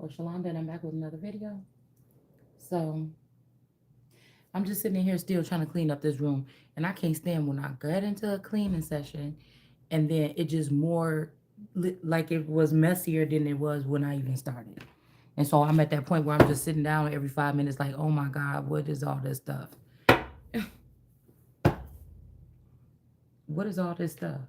with Shalonda, and I'm back with another video. So I'm just sitting in here still trying to clean up this room, and I can't stand when I get into a cleaning session, and then it just more like it was messier than it was when I even started. And so I'm at that point where I'm just sitting down every 5 minutes, like, oh my God, what is all this stuff? What is all this stuff?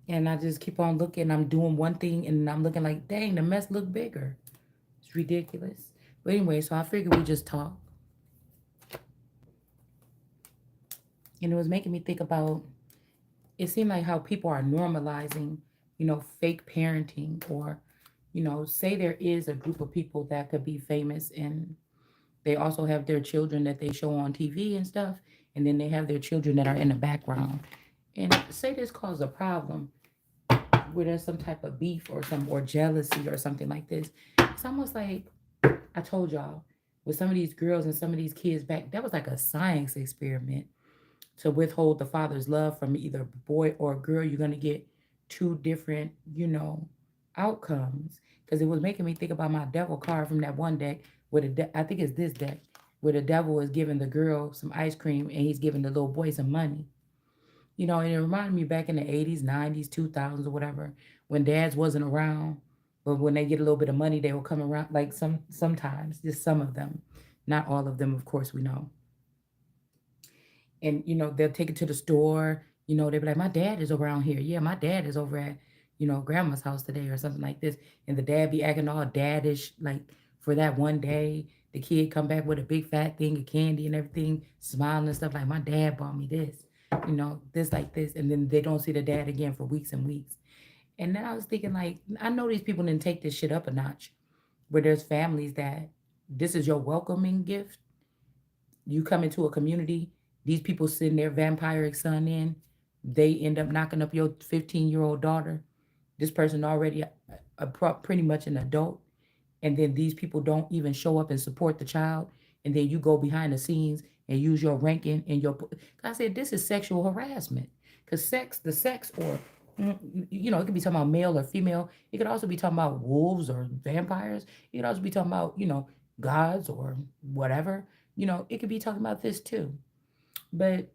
And I just keep on looking. I'm doing one thing, and I'm looking like, dang, the mess look bigger. It's ridiculous. But anyway, so I figured we just talk. And it was making me think about, it seemed like how people are normalizing, fake parenting, or, say there is a group of people that could be famous, and they also have their children that they show on TV and stuff. And then they have their children that are in the background. And say this causes a problem where there's some type of beef or jealousy or something like this. It's almost like I told y'all with some of these girls and some of these kids back, that was like a science experiment to withhold the father's love from either a boy or a girl. You're going to get two different, outcomes. Because it was making me think about my devil card from that one deck where I think it's this deck where the devil is giving the girl some ice cream and he's giving the little boy some money. And it reminded me back in the 80s, 90s, 2000s, or whatever, when dads wasn't around, but when they get a little bit of money, they will come around, like sometimes, just some of them, not all of them, of course, we know. And they'll take it to the store. They'll be like, my dad is around here. Yeah, my dad is over at grandma's house today or something like this. And the dad be acting all daddish, like for that one day. The kid come back with a big fat thing of candy and everything, smiling and stuff, like, my dad bought me this, this, like this. And then they don't see the dad again for weeks and weeks. And then I was thinking, like, I know these people didn't take this shit up a notch, where there's families that this is your welcoming gift. You come into a community, these people send their vampiric son in, they end up knocking up your 15-year-old daughter. This person already pretty much an adult, and then these people don't even show up and support the child, and then you go behind the scenes and use your ranking and your. I said this is sexual harassment, because the sex, or it could be talking about male or female. It could also be talking about wolves or vampires. It could also be talking about gods or whatever. It could be talking about this too. But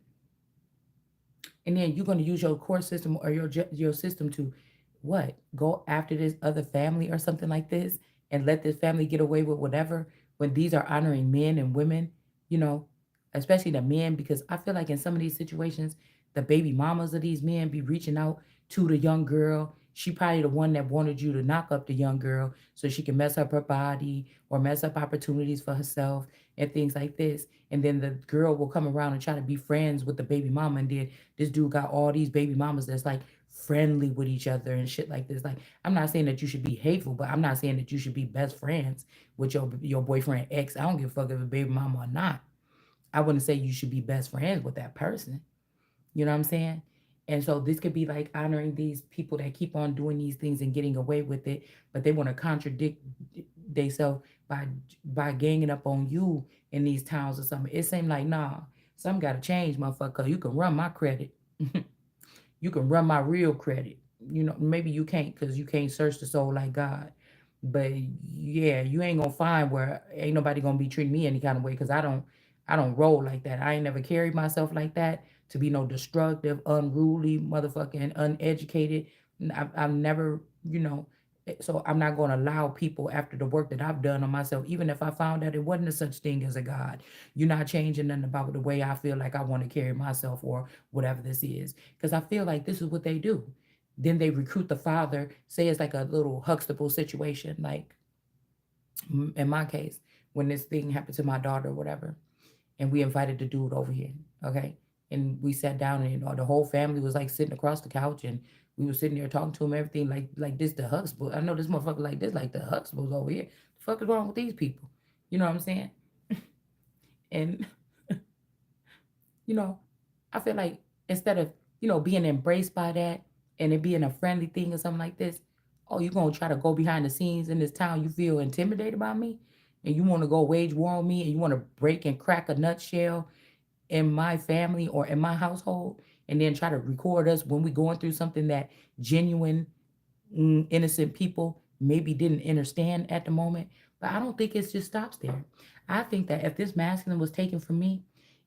and then you're going to use your court system or your system to what, go after this other family or something like this, and let this family get away with whatever, when these are honoring men and women, you know especially the men, because I feel like in some of these situations the baby mamas of these men be reaching out to the young girl. She probably the one that wanted you to knock up the young girl so she can mess up her body or mess up opportunities for herself and things like this. And then the girl will come around and try to be friends with the baby mama, and then this dude got all these baby mamas that's like friendly with each other and shit like this. Like, I'm not saying that you should be hateful, but I'm not saying that you should be best friends with your boyfriend ex. I don't give a fuck if a baby mama or not. I wouldn't say you should be best friends with that person. You know what I'm saying? And so this could be like honoring these people that keep on doing these things and getting away with it, but they want to contradict themselves by ganging up on you in these towns or something. It seemed like, nah, something got to change, motherfucker. You can run my credit. You can run my real credit. Maybe you can't, because you can't search the soul like God. But yeah, you ain't gonna find where ain't nobody gonna be treating me any kind of way, because I don't roll like that. I ain't never carried myself like that to be no destructive, unruly motherfucking uneducated. I've never, so I'm not going to allow people, after the work that I've done on myself, even if I found out it wasn't a such thing as a God, you're not changing nothing about the way I feel like I want to carry myself or whatever this is. Because I feel like this is what they do. Then they recruit the father, say it's like a little Huxtable situation, like in my case, when this thing happened to my daughter or whatever, and we invited the dude over here, okay? And we sat down, and the whole family was like sitting across the couch, and we were sitting there talking to him, everything like this the Huxtable. I know this motherfucker like this, like the Huxtables over here. The fuck is wrong with these people? You know what I'm saying? And you know, I feel like instead of, being embraced by that and it being a friendly thing or something like this, oh, you're gonna try to go behind the scenes in this town, you feel intimidated by me, and you wanna go wage war on me, and you wanna break and crack a nutshell in my family or in my household, and then try to record us when we going through something that genuine, innocent people maybe didn't understand at the moment. But I don't think it just stops there. I think that if this masculine was taken from me,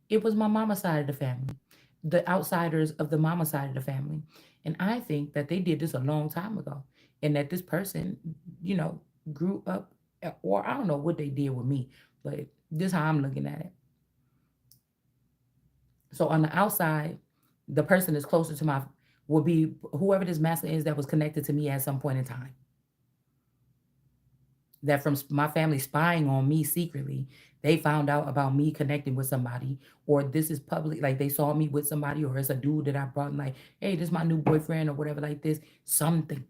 it was my mama side of the family, the outsiders of the mama side of the family. And I think that they did this a long time ago. And that this person, you know, grew up, or I don't know what they did with me, but this is how I'm looking at it. So on the outside, the person that's closer to my will be whoever this masculine is that was connected to me at some point in time. That from my family spying on me secretly, they found out about me connecting with somebody, or this is public, like they saw me with somebody, or it's a dude that I brought, and like, hey, this is my new boyfriend, or whatever, like this. Something,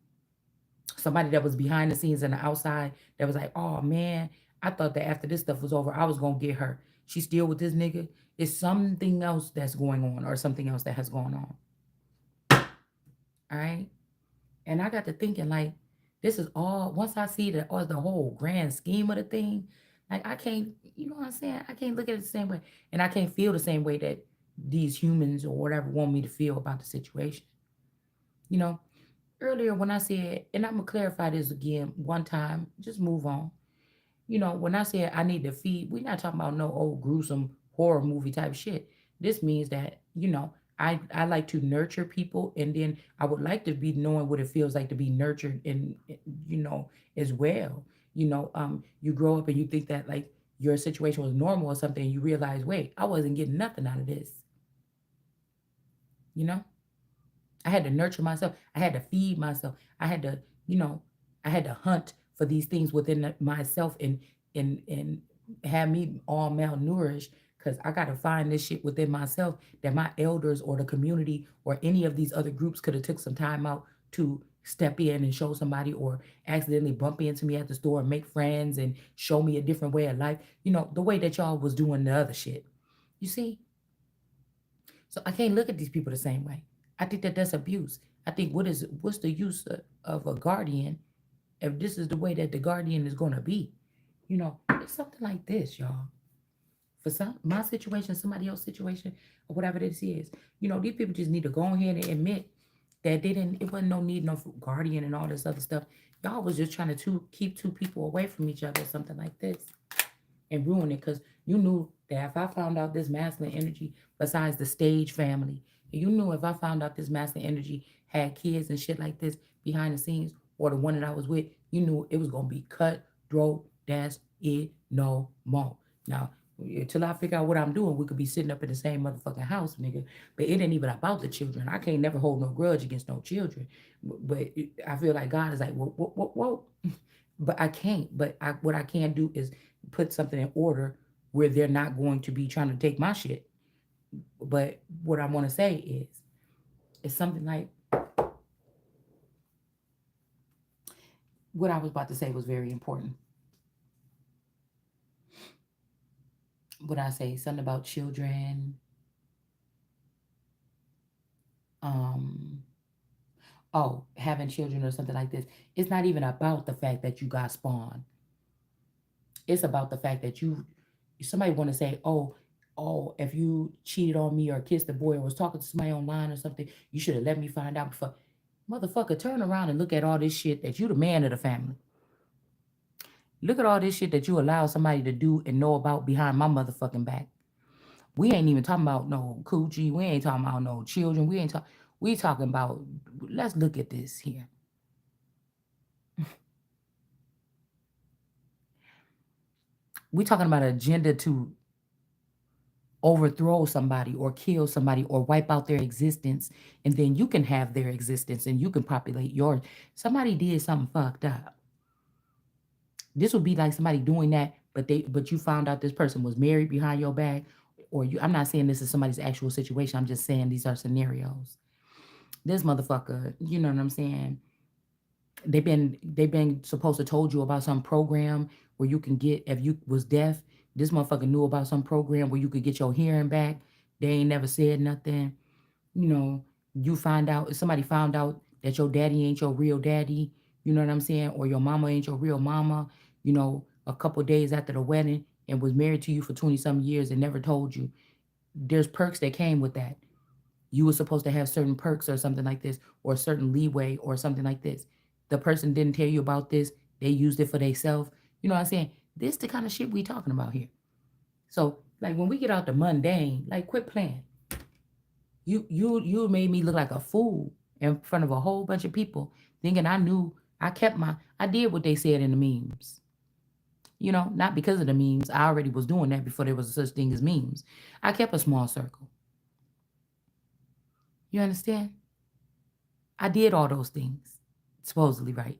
somebody that was behind the scenes and the outside that was like, oh man, I thought that after this stuff was over, I was gonna get her. She's still with this nigga. It's something else that's going on, or something else that has gone on. All right. And I got to thinking, like, this is all, once I see the whole grand scheme of the thing, like, I can't, you know what I'm saying? I can't look at it the same way. And I can't feel the same way that these humans or whatever want me to feel about the situation. You know, earlier when I said, and I'm going to clarify this again one time, just move on. You know, when I said I need to feed, we're not talking about no old gruesome horror movie type shit. This means that, you know, I like to nurture people, and then I would like to be knowing what it feels like to be nurtured and, you know, as well. You know, you grow up and you think that like your situation was normal or something, and you realize, wait, I wasn't getting nothing out of this. You know? I had to nurture myself. I had to feed myself. I had to, you know, I had to hunt for these things within myself, and have me all malnourished, because I got to find this shit within myself that my elders or the community or any of these other groups could have took some time out to step in and show somebody, or accidentally bump into me at the store and make friends and show me a different way of life. You know, the way that y'all was doing the other shit. You see? So I can't look at these people the same way. I think that that's abuse. I think what's the use of a guardian if this is the way that the guardian is going to be? You know, it's something like this, y'all. For some my situation, somebody else's situation, or whatever this is, you know, these people just need to go ahead and admit that they didn't. It wasn't no need no guardian and all this other stuff. Y'all was just trying to keep two people away from each other, something like this, and ruin it, because you knew that if I found out this masculine energy, besides the stage family, you knew if I found out this masculine energy had kids and shit like this behind the scenes, or the one that I was with, you knew it was gonna be cutthroat. That's it, no more. Now, till I figure out what I'm doing, we could be sitting up in the same motherfucking house, nigga. But it ain't even about the children. I can't never hold no grudge against no children. But I feel like God is like, whoa, whoa, whoa, whoa. But I can't. But what I can do is put something in order where they're not going to be trying to take my shit. But what I want to say is, it's something like what I was about to say was very important. What I say, something about children. Um, having children or something like this. It's not even about the fact that you got spawned. It's about the fact that somebody want to say, if you cheated on me or kissed a boy or was talking to somebody online or something, you should have let me find out before. Motherfucker, turn around and look at all this shit that you the man of the family. Look at all this shit that you allow somebody to do and know about behind my motherfucking back. We ain't even talking about no coochie. We ain't talking about no children. We talking about, let's look at this here. We talking about an agenda to overthrow somebody or kill somebody or wipe out their existence, and then you can have their existence and you can populate yours. Somebody did something fucked up. This would be like somebody doing that, but you found out this person was married behind your back, or you. I'm not saying this is somebody's actual situation. I'm just saying these are scenarios. This motherfucker, you know what I'm saying? They've been supposed to told you about some program where you can get, if you was deaf, this motherfucker knew about some program where you could get your hearing back. They ain't never said nothing. You know, you find out, somebody found out that your daddy ain't your real daddy, you know what I'm saying? Or your mama ain't your real mama, you know, a couple days after the wedding, and was married to you for 20 some years and never told you. There's perks that came with that. You were supposed to have certain perks or something like this, or a certain leeway or something like this. The person didn't tell you about this. They used it for themselves. You know what I'm saying? This the kind of shit we talking about here. So like when we get out the mundane, like quit playing. You made me look like a fool in front of a whole bunch of people, thinking I knew. I did what they said in the memes. Not because of the memes. I already was doing that before there was such thing as memes. I kept a small circle. You understand? I did all those things, supposedly, right?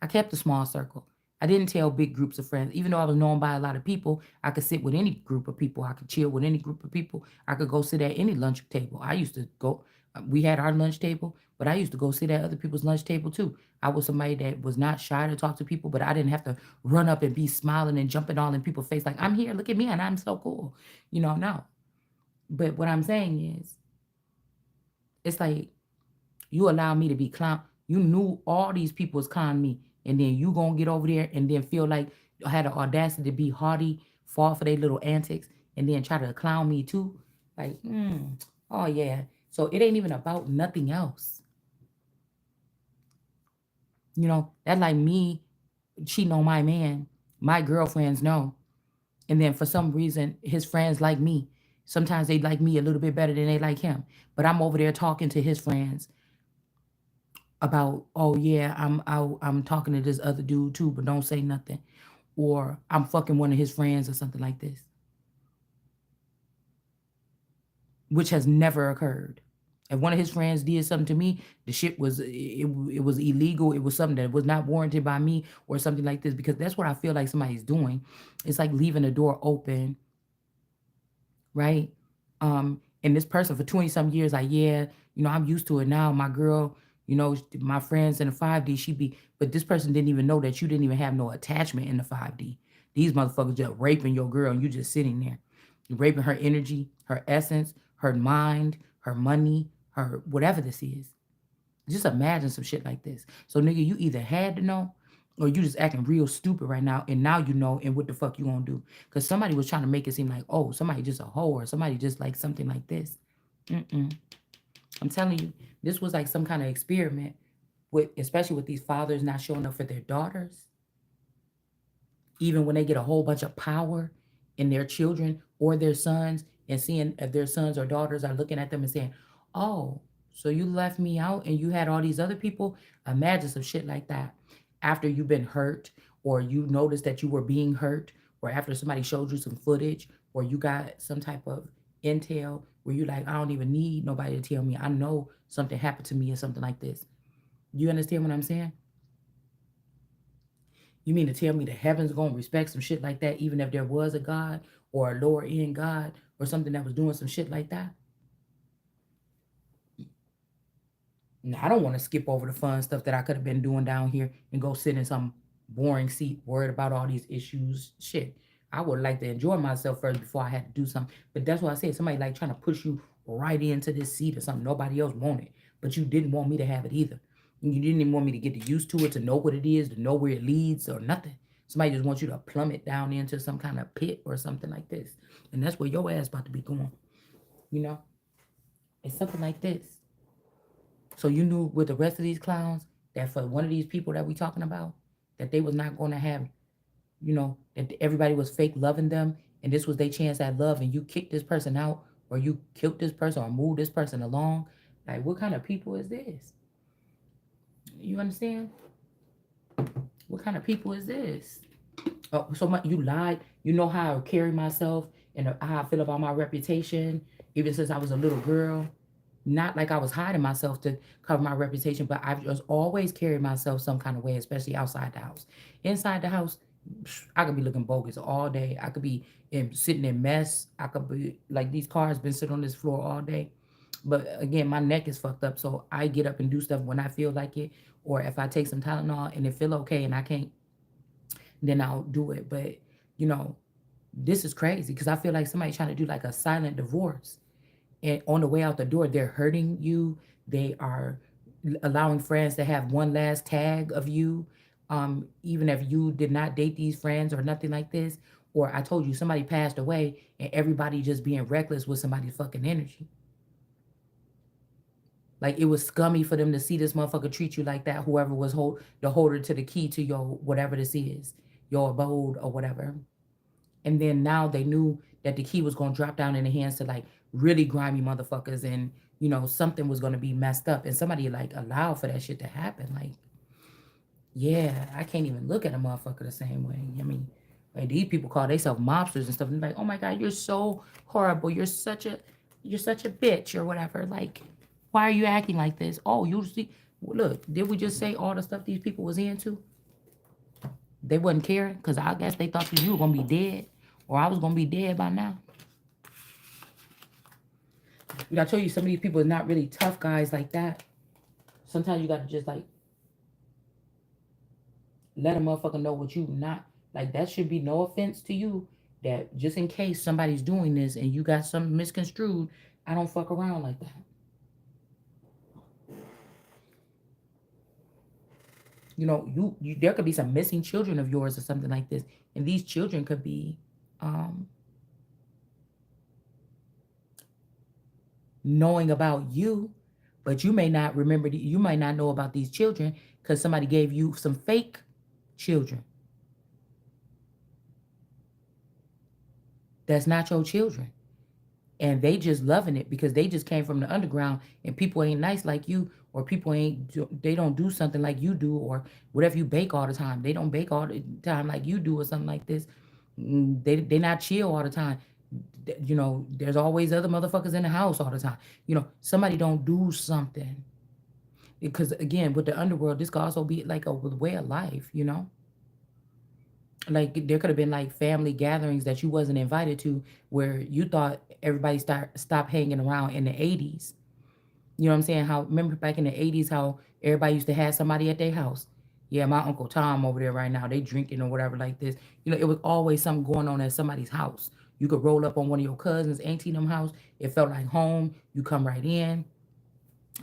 I kept a small circle. I didn't tell big groups of friends. Even though I was known by a lot of people, I could sit with any group of people. I could chill with any group of people. I could go sit at any lunch table. I used to go, we had our lunch table, but I used to go sit at other people's lunch table too. I was somebody that was not shy to talk to people, but I didn't have to run up and be smiling and jumping all in people's face like, I'm here, look at me, and I'm so cool. No. But what I'm saying is, it's like you allow me to be clown. You knew all these people was clowning me, and then you gonna get over there and then feel like I had the audacity to be haughty, fall for their little antics, and then try to clown me too. Like, oh yeah. So it ain't even about nothing else. That like me cheating on my man. My girlfriends know, and then for some reason his friends like me. Sometimes they like me a little bit better than they like him, but I'm over there talking to his friends about, oh yeah, I'm talking to this other dude too, but don't say nothing, or I'm fucking one of his friends or something like this, which has never occurred. If one of his friends did something to me, the shit was it was illegal. It was something that was not warranted by me or something like this, because that's what I feel like somebody's doing. It's like leaving the door open, right? And this person for 20 some years, like, yeah, I'm used to it now. My girl, my friends in the 5D, she be, but this person didn't even know that you didn't even have no attachment in the 5D. These motherfuckers just raping your girl and you just sitting there. You're raping her energy, her essence, her mind, her money, her whatever this is. Just imagine some shit like this. So nigga, you either had to know or you just acting real stupid right now, and now you know, and what the fuck you gonna do? Because somebody was trying to make it seem like, oh, somebody just a hoe, or somebody just like something like this. Mm-mm. I'm telling you, this was like some kind of experiment with, especially with these fathers not showing up for their daughters, even when they get a whole bunch of power in their children or their sons, and seeing if their sons or daughters are looking at them and saying, oh, so you left me out and you had all these other people. Imagine some shit like that after you've been hurt, or you noticed that you were being hurt, or after somebody showed you some footage, or you got some type of intel where you like, I don't even need nobody to tell me, I know something happened to me or something like this. You understand what I'm saying? You mean to tell me the heavens gonna respect some shit like that, even if there was a God or a lower end God or something that was doing some shit like that? Now, I don't want to skip over the fun stuff that I could have been doing down here and go sit in some boring seat worried about all these issues. Shit. I would like to enjoy myself first before I had to do something. But that's why I said somebody like trying to push you right into this seat or something. Nobody else wanted. But you didn't want me to have it either. And you didn't even want me to get used to it, to know what it is, to know where it leads or nothing. Somebody just wants you to plummet down into some kind of pit or something like this. And that's where your ass about to be going. You know? It's something like this. So you knew with the rest of these clowns that for one of these people that we talking about, that they was not going to have, that everybody was fake loving them, and this was their chance at love, and you kicked this person out, or you killed this person, or moved this person along. Like, what kind of people is this? You understand? What kind of people is this? Oh, so much you lied. You know how I carry myself and how I feel about my reputation, even since I was a little girl. Not like I was hiding myself to cover my reputation, but I've just always carried myself some kind of way, especially outside the house. Inside the house, I could be looking bogus all day. I could be sitting in mess. I could be like, these cars been sitting on this floor all day. But again, my neck is fucked up, so I get up and do stuff when I feel like it, or if I take some Tylenol and it feel okay and I can't, then I'll do it. But you know, this is crazy because I feel like somebody trying to do like a silent divorce, and on the way out the door they're hurting you. They are allowing friends to have one last tag of you, even if you did not date these friends or nothing like this. Or I told you somebody passed away and everybody just being reckless with somebody's fucking energy. Like it was scummy for them to see this motherfucker treat you like that. Whoever was the holder to the key to your whatever this is, your abode or whatever. And then now they knew that the key was gonna drop down in the hands to like really grimy motherfuckers, and something was gonna be messed up, and somebody like allowed for that shit to happen. Like, yeah, I can't even look at a motherfucker the same way. I mean, like these people call themselves mobsters and stuff, and they're like, oh my god, you're so horrible. You're such a bitch or whatever. Like, why are you acting like this? Oh, you see, look, did we just say all the stuff these people was into? They wasn't caring because I guess they thought you were gonna be dead, or I was gonna be dead by now. I told you some of these people are not really tough guys like that. Sometimes you gotta just like let a motherfucker know what you not like. That should be no offense to you. That just in case somebody's doing this and you got something misconstrued, I don't fuck around like that. You there could be some missing children of yours or something like this, and these children could be um knowing about you, but you may not remember. You might not know about these children because somebody gave you some fake children. That's not your children. And they just loving it because they just came from the underground, and people ain't nice like you, or people they don't do something like you do, or whatever. You bake all the time, they don't bake all the time like you do, or something like this. They not chill all the time. There's always other motherfuckers in the house all the time. Somebody don't do something, because again, with the underworld, this could also be like a way of life. Like there could have been like family gatherings that you wasn't invited to, where you thought everybody stopped hanging around in the 80s. You know what I'm saying? How, remember back in the 80s how everybody used to have somebody at their house? Yeah, my Uncle Tom over there right now, they drinking or whatever like this. It was always something going on at somebody's house. You could roll up on one of your cousins, auntie them house. It felt like home. You come right in.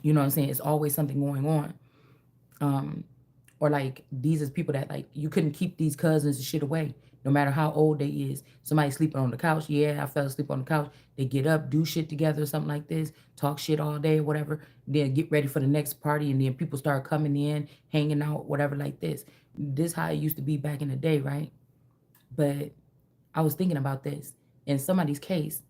You know what I'm saying? It's always something going on. Um, or like these is people that like you couldn't keep these cousins and shit away, no matter how old they is. Somebody sleeping on the couch, yeah, I fell asleep on the couch. They get up, do shit together, something like this, talk shit all day, whatever. Then get ready for the next party, and then people start coming in, hanging out, whatever like this. This how it used to be back in the day, right? But I was thinking about this. In somebody's case,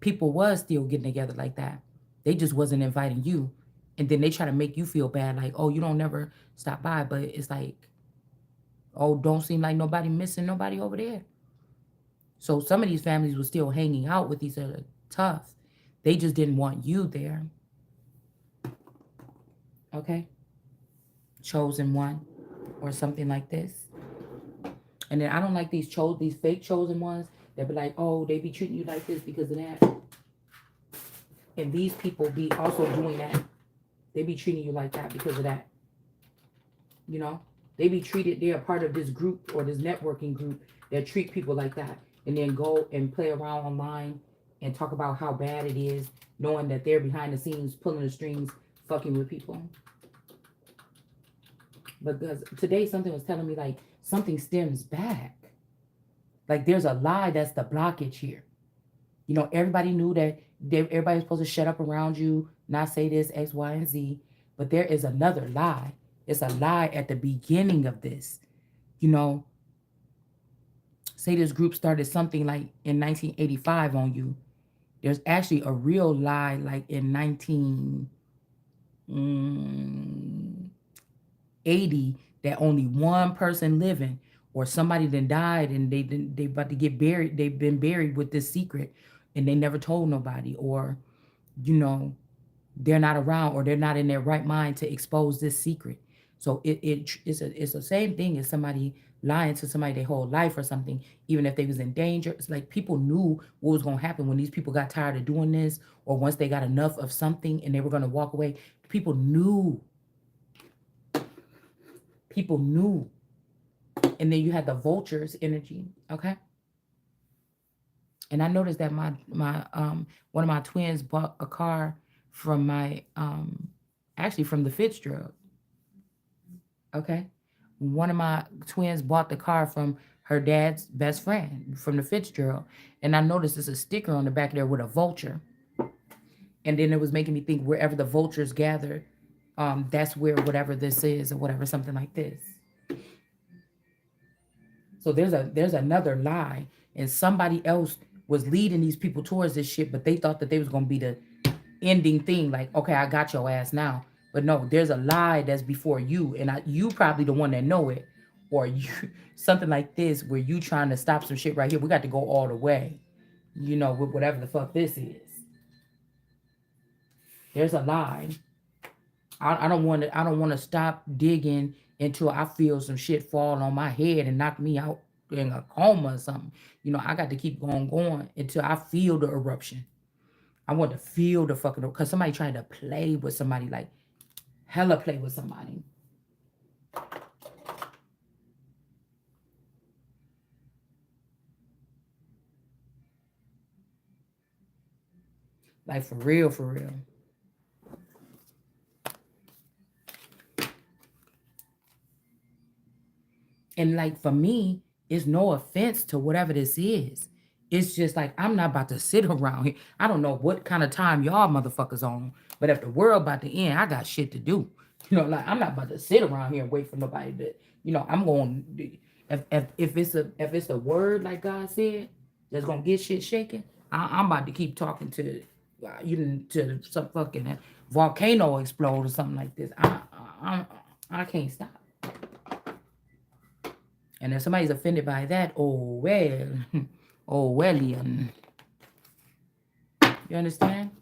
people was still getting together like that. They just wasn't inviting you. And then they try to make you feel bad, like, oh, you don't never stop by. But it's like, oh, don't seem like nobody missing nobody over there. So some of these families were still hanging out with each other tough. They just didn't want you there. Okay? Chosen one or something like this. And then I don't like these fake chosen ones that be like, oh, they be treating you like this because of that. And these people be also doing that. They be treating you like that because of that. You know? They're a part of this group or this networking group that treat people like that. And then go and play around online and talk about how bad it is, knowing that they're behind the scenes pulling the strings, fucking with people. Because today something was telling me like something stems back. Like there's a lie that's the blockage here. Everybody knew that everybody was supposed to shut up around you, not say this, X, Y, and Z. But there is another lie. It's a lie at the beginning of this. You know, say this group started something like in 1985 on you. There's actually a real lie like in 1980 that only one person living, or somebody then died and they about to get buried. They've been buried with this secret and they never told nobody, or you know they're not around, or they're not in their right mind to expose this secret. So it's the same thing as somebody lying to somebody their whole life or something, even if they was in danger. It's like people knew what was going to happen when these people got tired of doing this, or once they got enough of something and they were going to walk away. People knew. People knew. And then you had the vultures energy, okay? And I noticed that my one of my twins bought a car from my actually from the Fitzgerald. Okay. One of my twins bought the car from her dad's best friend from the Fitzgerald. And I noticed there's a sticker on the back there with a vulture. And then it was making me think wherever the vultures gather, that's where whatever this is or whatever, something like this. So there's another lie, and somebody else was leading these people towards this shit, but they thought that they was gonna be the ending thing. Like, okay, I got your ass now, but no, there's a lie that's before you, and you probably the one that know it, or you something like this where you trying to stop some shit right here. We got to go all the way, with whatever the fuck this is. There's a lie. I don't want to. I don't want to stop digging until I feel some shit fall on my head and knock me out in a coma or something. I got to keep going until I feel the eruption. I want to feel the fucking because somebody trying to play with somebody like hella play with somebody. Like for real, for real. And like for me, it's no offense to whatever this is. It's just like I'm not about to sit around here. I don't know what kind of time y'all motherfuckers on, but if the world about to end, I got shit to do. Like I'm not about to sit around here and wait for nobody to. I'm going. If it's a word like God said that's gonna get shit shaken, I'm about to keep talking to to some fucking volcano explode or something like this. I can't stop. And if somebody's offended by that, oh well, oh well, you understand?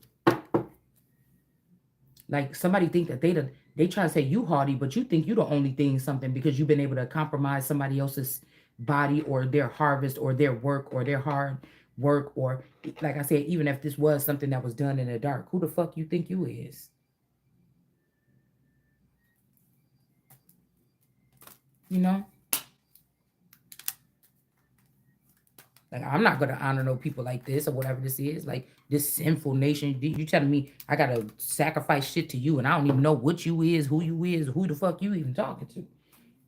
Like somebody think that they try to say you hardy, but you think you the only thing something because you've been able to compromise somebody else's body or their harvest or their work or their hard work or like I said, even if this was something that was done in the dark, who the fuck you think you is? You know? Like I'm not gonna honor no people like this or whatever this is. Like this sinful nation. You telling me I gotta sacrifice shit to you, and I don't even know what you is, who the fuck you even talking to.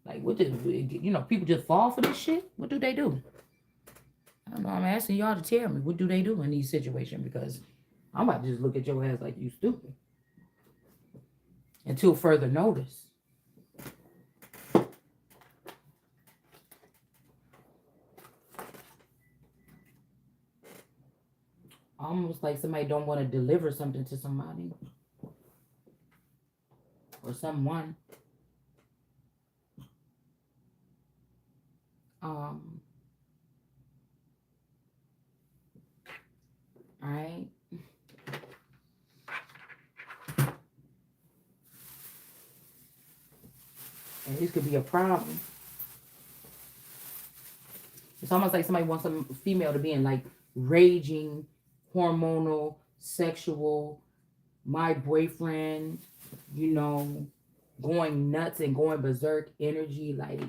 Like what? People just fall for this shit. What do they do? I don't know. I'm asking y'all to tell me what do they do in these situations because I'm about to just look at your ass like you stupid until further notice. Almost like somebody don't want to deliver something to somebody or someone. Um, all right. And this could be a problem. It's almost like somebody wants some female to be in like raging, hormonal, sexual, my boyfriend, you know, going nuts and going berserk energy. Like,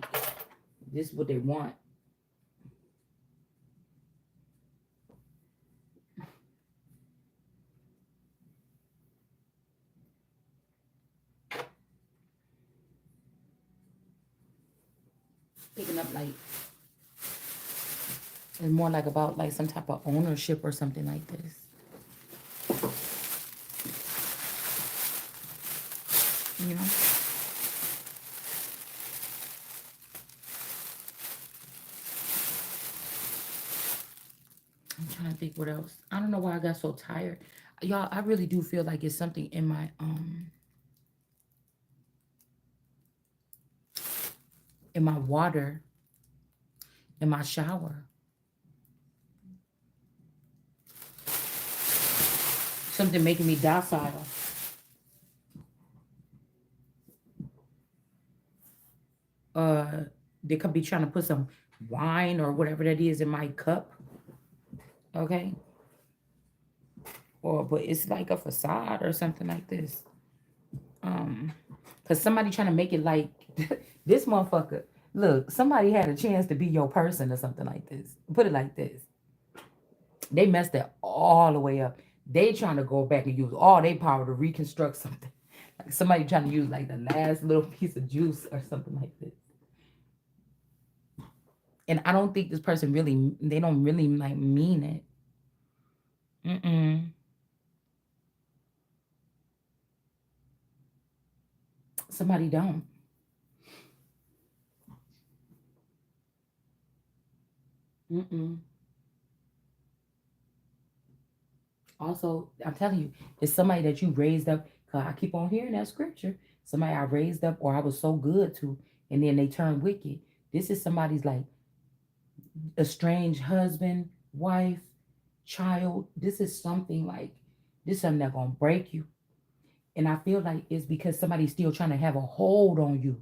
this is what they want. Picking up like, it's more like about like some type of ownership or something like this. You know? I'm trying to think what else. I don't know why I got so tired. Y'all, I really do feel like it's something in my water, in my shower. Something making me docile. Uh they could be trying to put some wine or whatever that is in my cup. Okay. Or but it's like a facade or something like this. Um, cause somebody trying to make it like this motherfucker. Look, somebody had a chance to be your person or something like this. Put it like this. They messed it all the way up. They trying to go back and use all their power to reconstruct something. Like somebody trying to use like the last little piece of juice or something like this. And I don't think this person really, they don't really like mean it. Mm-mm. Somebody don't. Mm-mm. Also, I'm telling you, it's somebody that you raised up. Cause I keep on hearing that scripture. Somebody I raised up, or I was so good to, and then they turn wicked. This is somebody's like estranged husband, wife, child. This is something like this is something that's gonna break you. And I feel like it's because somebody's still trying to have a hold on you.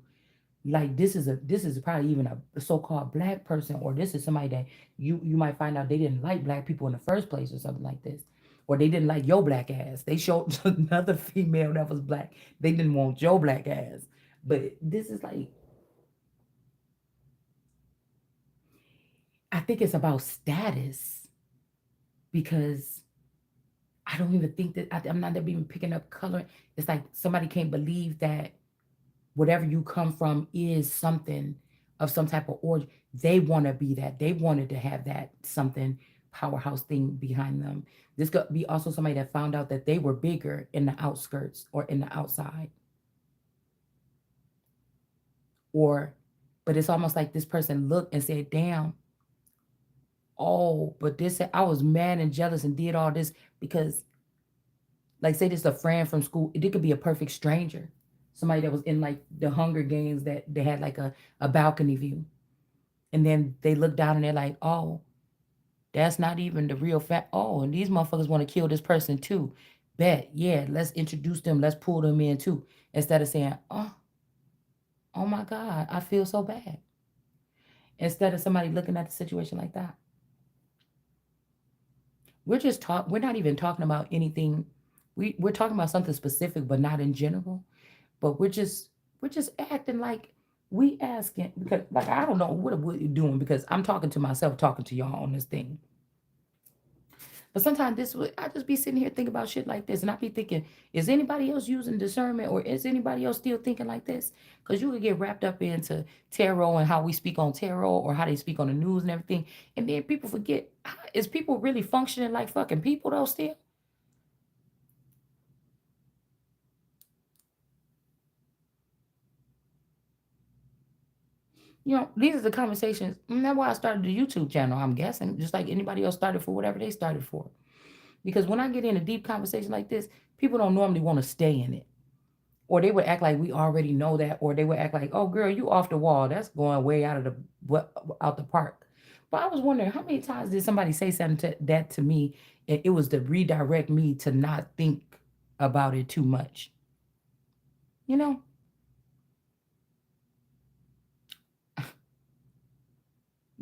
Like this is probably even a so-called black person, or this is somebody that you might find out they didn't like black people in the first place or something like this, or they didn't like your black ass. They showed another female that was black, they didn't want your black ass. But this is like, I think it's about status, because I don't even think that I'm not even picking up color. It's like somebody can't believe that whatever you come from is something of some type of origin. They want to be that. They wanted to have that something powerhouse thing behind them. This could be also somebody that found out that they were bigger in the outskirts or in the outside, or, but it's almost like this person looked and said, "Damn, oh, but this I was mad and jealous and did all this because, like, say this is a friend from school. It could be a perfect stranger, somebody that was in like the Hunger Games that they had like a balcony view, and then they look down and they're like, oh, that's not even the real fact. Oh, and these motherfuckers want to kill this person too. Bet, yeah, let's introduce them. Let's pull them in too. Instead of saying, oh my God, I feel so bad. Instead of somebody looking at the situation like that. We're not even talking about anything. We're talking about something specific, but not in general. But we're just acting like we asking, because like I don't know what we're doing, because I'm talking to myself, talking to y'all on this thing. But sometimes I just be sitting here thinking about shit like this, and I be thinking, is anybody else using discernment, or is anybody else still thinking like this? Because you could get wrapped up into tarot and how we speak on tarot, or how they speak on the news and everything, and then people forget, is people really functioning like fucking people though still? These are the conversations. And that's why I started the YouTube channel. I'm guessing, just like anybody else started for whatever they started for. Because when I get in a deep conversation like this, people don't normally want to stay in it, or they would act like we already know that, or they would act like, "Oh, girl, you off the wall. That's going way out of the out the park." But I was wondering, how many times did somebody say something that to me, and it was to redirect me to not think about it too much, you know,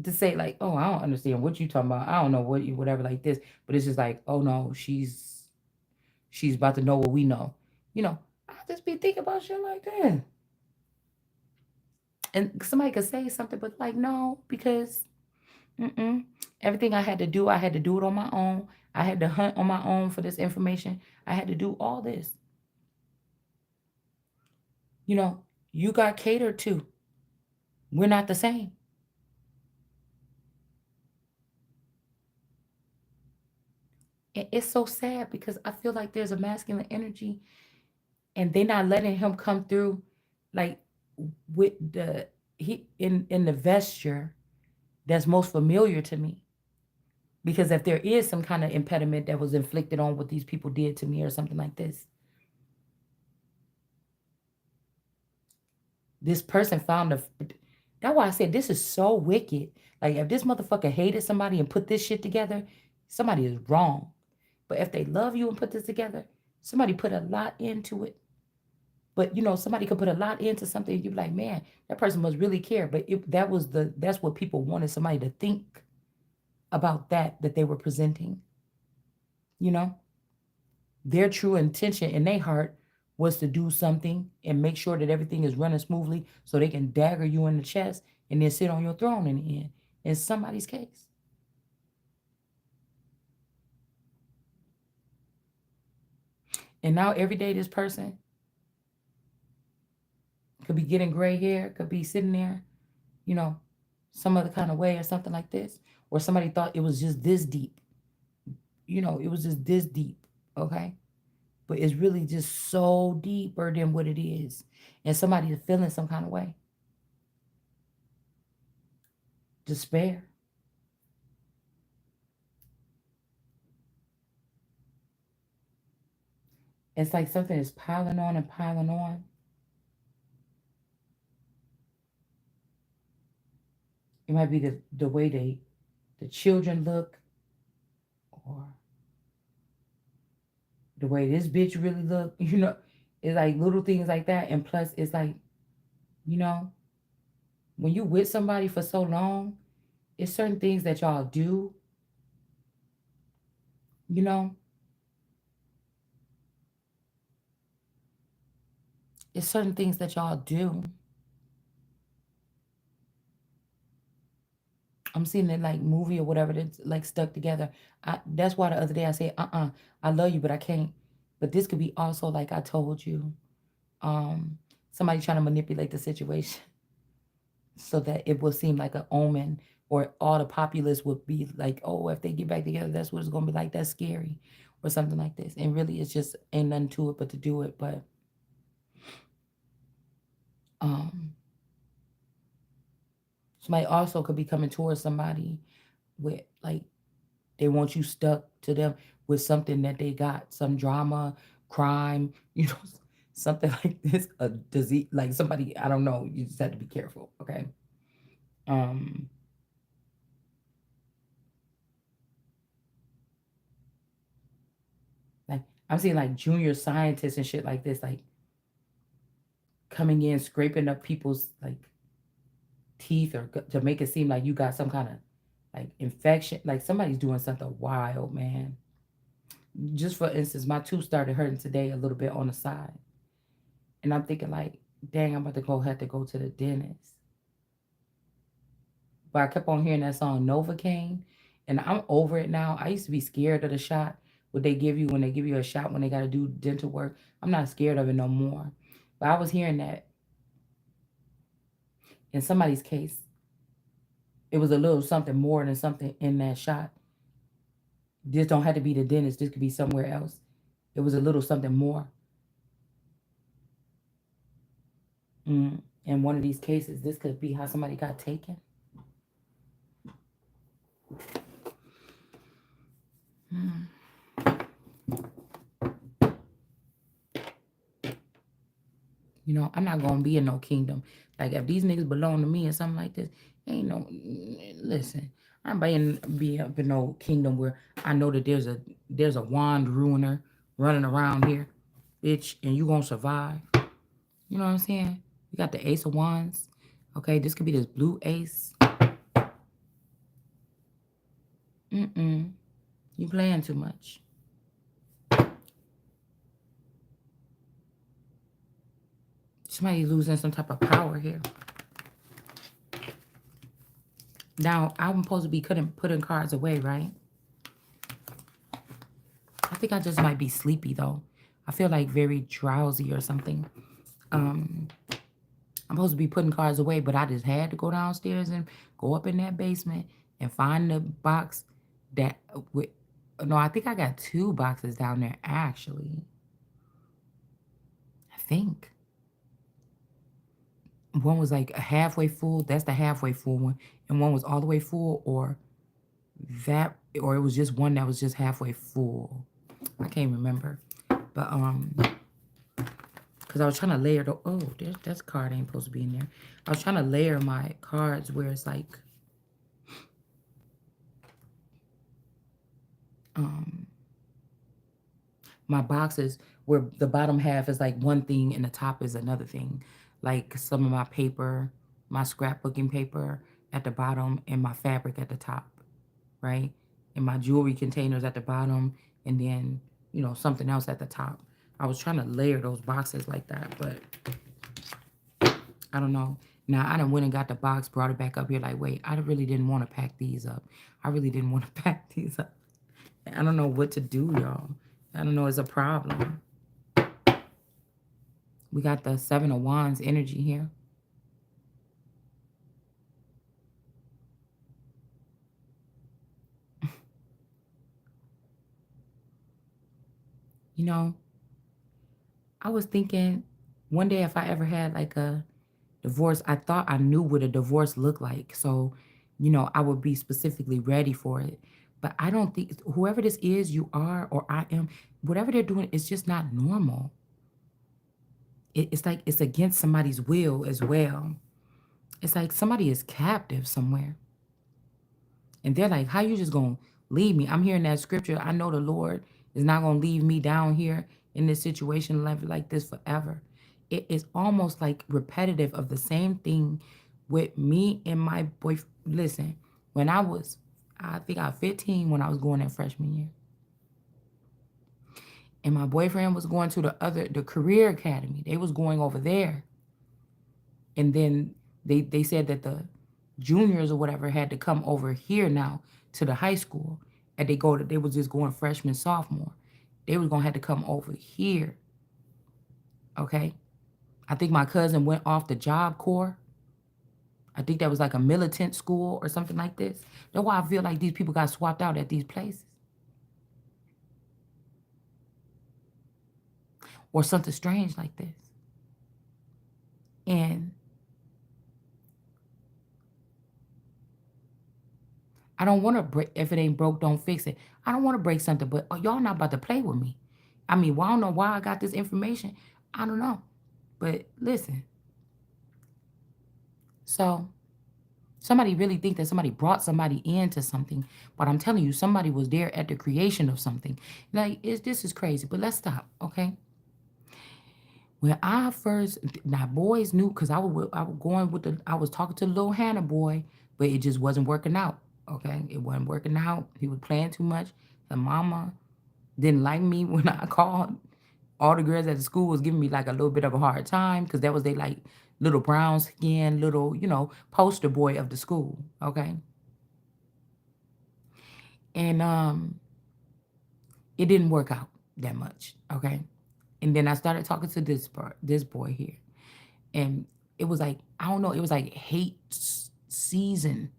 to say like, "Oh, I don't understand what you talking about. I don't know what you whatever like this," but it's just like, "Oh no, she's about to know what we know," you know. I just be thinking about shit like that, and somebody could say something, but like, no, because mm-mm. Everything I had to do it on my own. I had to hunt on my own for this information. I had to do all this. You know, you got catered to. We're not the same. And it's so sad because I feel like there's a masculine energy, and they're not letting him come through like with the he in the vesture that's most familiar to me. Because if there is some kind of impediment that was inflicted on what these people did to me or something like this person found a. That's why I said this is so wicked. Like if this motherfucker hated somebody and put this shit together, somebody is wrong. But if they love you and put this together, somebody put a lot into it. But somebody could put a lot into something. And you're like, man, that person must really care. But that's what people wanted somebody to think about that they were presenting. You know, their true intention in their heart was to do something and make sure that everything is running smoothly so they can dagger you in the chest and then sit on your throne in the end. In somebody's case. And now every day this person could be getting gray hair, could be sitting there, you know, some other kind of way or something like this. Or somebody thought it was just this deep. It was just this deep. Okay. but it's really just so deeper than what it is. And somebody is feeling some kind of way, despair. It's like something is piling on and piling on. It might be the way the children look, or the way this bitch really look. It's like little things like that. And plus, it's like, you know, when you with somebody for so long, it's certain things that y'all do. You know, it's certain things that y'all do. I'm seeing it like movie or whatever that's like stuck together. That's why the other day I said, I love you, but I can't. But this could be also like I told you, um, somebody trying to manipulate the situation so that it will seem like an omen, or all the populace would be like, oh, if they get back together, that's what it's gonna be like. That's scary, or something like this. And really, it's just ain't nothing to it but to do it. But um, somebody also could be coming towards somebody with like they want you stuck to them with something that they got, some drama, crime, something like this, a disease, like somebody, I don't know. You just have to be careful, okay? Um, like I'm seeing like junior scientists and shit like this, like coming in, scraping up people's like teeth, or to make it seem like you got some kind of like infection, like somebody's doing something wild, man. Just for instance, my tooth started hurting today a little bit on the side, and I'm thinking like, dang, I'm about to go have to go to the dentist. But I kept on hearing that song Novocaine, and I'm over it now. I used to be scared of the shot, what they give you when they give you a shot when they got to do dental work. I'm not scared of it no more. But I was hearing that in somebody's case, it was a little something more than something in that shot. This don't have to be the dentist. This could be somewhere else. It was a little something more. In one of these cases, this could be how somebody got taken. Mm. I'm not gonna be in no kingdom. Like if these niggas belong to me or something like this, ain't no. Listen, I'm be up in no kingdom where I know that there's a wand ruiner running around here, bitch, and you gonna survive. You know what I'm saying? You got the ace of wands. Okay, this could be this blue ace. Mm-mm. You playing too much. Somebody losing some type of power here. Now I'm supposed to be putting cards away, right? I think I just might be sleepy though. I feel like very drowsy or something. Um, I'm supposed to be putting cards away, but I just had to go downstairs and go up in that basement and find the box that with. No, I think I got two boxes down there actually. I think one was like halfway full. That's the halfway full one, and one was all the way full, or it was just one that was just halfway full. I can't remember, but because I was trying to layer the. Oh, that card ain't supposed to be in there. I was trying to layer my cards where it's like, um, my boxes where the bottom half is like one thing and the top is another thing. Like some of my paper, my scrapbooking paper at the bottom, and my fabric at the top, right? And my jewelry containers at the bottom, and then, something else at the top. I was trying to layer those boxes like that, but I don't know. Now, I done went and got the box, brought it back up here like, wait, I really didn't want to pack these up. I really didn't want to pack these up. I don't know what to do, y'all. I don't know. It's a problem. We got the Seven of Wands energy here. You know, I was thinking one day if I ever had like a divorce, I thought I knew what a divorce looked like. So, I would be specifically ready for it. But I don't think whoever this is, you are or I am, whatever they're doing is just not normal. It's like it's against somebody's will as well. It's like somebody is captive somewhere. And they're like, how you just gonna leave me? I'm hearing that scripture. I know the Lord is not gonna leave me down here in this situation like this forever. It is almost like repetitive of the same thing with me and my boyfriend. Listen, when I think I was 15 when I was going in freshman year. And my boyfriend was going to the career academy. They was going over there. And then they said that the juniors or whatever had to come over here now to the high school, and they was just going freshman sophomore. They was gonna have to come over here. Okay, I think my cousin went off the Job Corps. I think that was like a militant school or something like this. That's why I feel like these people got swapped out at these places or something strange like this. And I don't want to break. If it ain't broke, don't fix it. I don't want to break something, but y'all not about to play with me. I mean, well, I don't know why I got this information. I don't know. But listen, so somebody really think that somebody brought somebody into something, but I'm telling you, somebody was there at the creation of something. Like, this is crazy, but let's stop, okay? When I first, now boys knew, because I was talking to little Hannah boy, but it just wasn't working out, okay? It wasn't working out. He was playing too much. The mama didn't like me when I called. All the girls at the school was giving me like a little bit of a hard time because that was they like little brown skin, little, poster boy of the school. Okay. And it didn't work out that much. Okay. And then I started talking to this boy here. And it was like, I don't know, it was like season.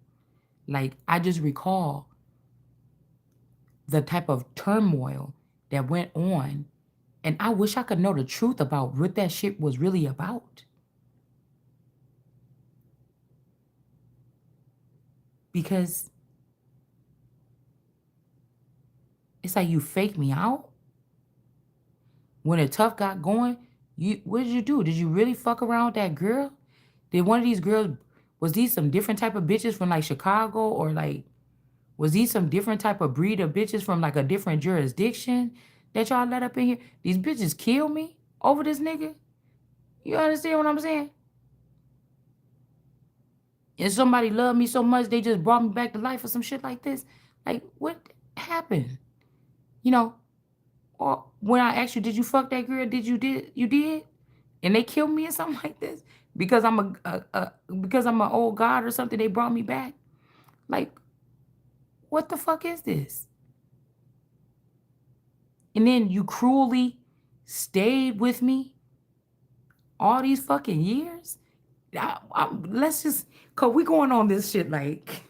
Like I just recall the type of turmoil that went on. And I wish I could know the truth about what that shit was really about. Because it's like you faked me out. When the tough got going, what did you do? Did you really fuck around with that girl? Did one of these girls was these some different type of bitches from like Chicago or like was these some different type of breed of bitches from like a different jurisdiction that y'all let up in here? These bitches kill me over this nigga. You understand what I'm saying? And somebody loved me so much they just brought me back to life or some shit like this. Like what happened? You know, or when I asked you, did you fuck that girl? You did? And they killed me or something like this because because I'm an old god or something. They brought me back. Like, what the fuck is this? And then you cruelly stayed with me all these fucking years. Let's just, cause we going on this shit like,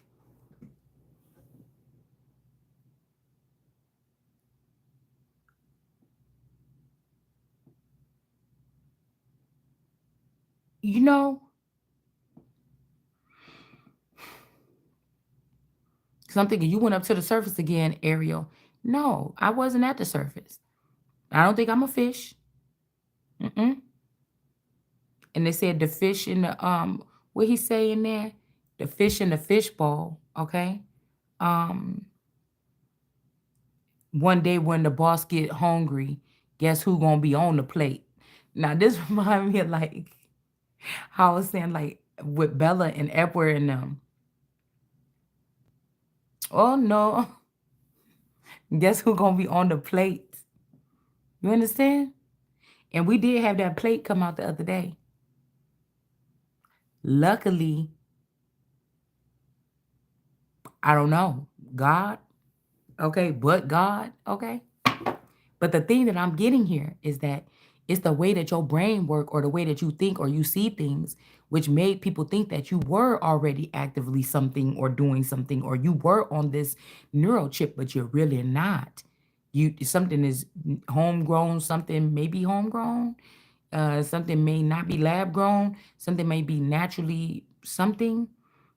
you know, cause I'm thinking you went up to the surface again, Ariel. No, I wasn't at the surface. I don't think I'm a fish. Mm-mm. And they said the fish in the what he say in there? The fish in the fish bowl, okay? Um, one day when the boss get hungry, guess who gonna be on the plate? Now this remind me of like how I was saying like with Bella and Edward and them. Oh no, guess who gonna be on the plate? You understand? And we did have that plate come out the other day. Luckily, I don't know, God, okay, but God, okay. But the thing that I'm getting here is that it's the way that your brain work or the way that you think or you see things, which made people think that you were already actively something or doing something or you were on this neural chip, but you're really not. Something is homegrown, something may be homegrown, something may not be lab grown, something may be naturally something.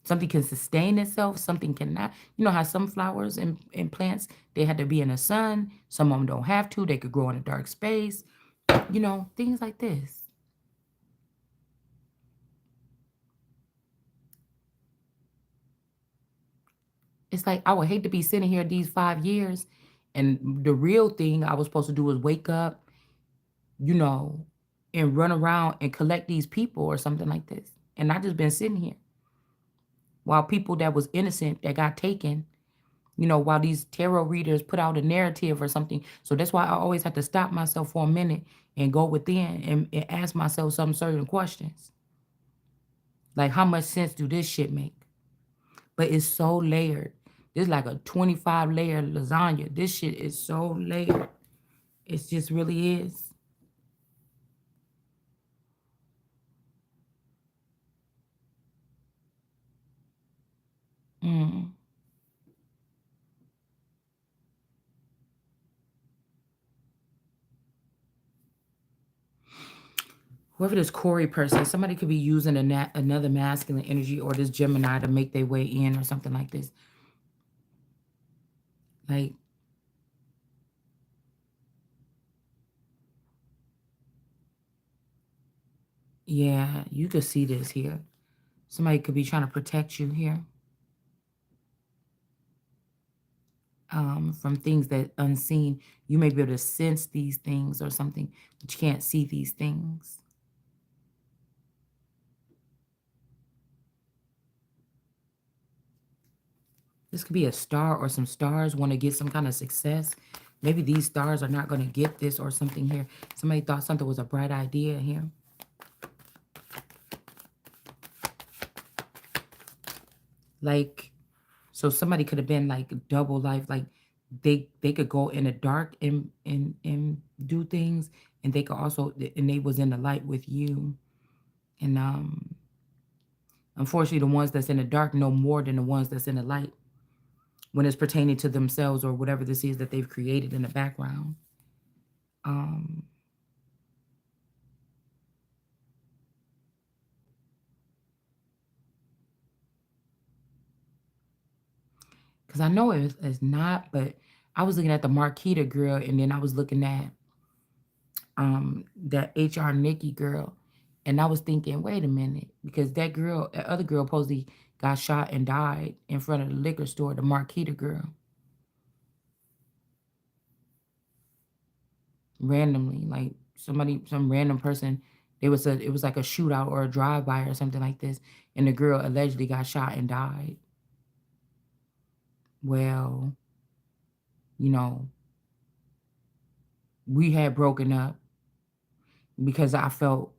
Something can sustain itself, something cannot. You know how some flowers and plants, they had to be in the sun. Some of them don't have to. They could grow in a dark space. Things like this. It's like I would hate to be sitting here these 5 years, and the real thing I was supposed to do is wake up, you know, and run around and collect these people or something like this. And I just been sitting here while people that was innocent that got taken, while these tarot readers put out a narrative or something. So that's why I always have to stop myself for a minute and go within and ask myself some certain questions. Like, how much sense do this shit make? But it's so layered. It's like a 25 layer lasagna. This shit is so layered. It just really is. Mm. Whoever this Corey person, somebody could be using another masculine energy or this Gemini to make their way in or something like this. Like, yeah, you could see this here. Somebody could be trying to protect you here, from things that unseen. You may be able to sense these things or something, but you can't see these things. This could be a star or some stars want to get some kind of success. Maybe these stars are not going to get this or something here. Somebody thought something was a bright idea here. Like, so somebody could have been like double life, like they could go in the dark and do things, and they could also and they was in the light with you. And unfortunately, the ones that's in the dark know more than the ones that's in the light when it's pertaining to themselves or whatever this is that they've created in the background. Um, because I know it's not, but I was looking at the Marquita girl, and then I was looking at that HR Nikki girl, and I was thinking, wait a minute, because that other girl, supposedly got shot and died in front of the liquor store, the Marquita girl, randomly, like some random person. It was like a shootout or a drive by or something like this, and the girl allegedly got shot and died. Well, you know, we had broken up because I felt,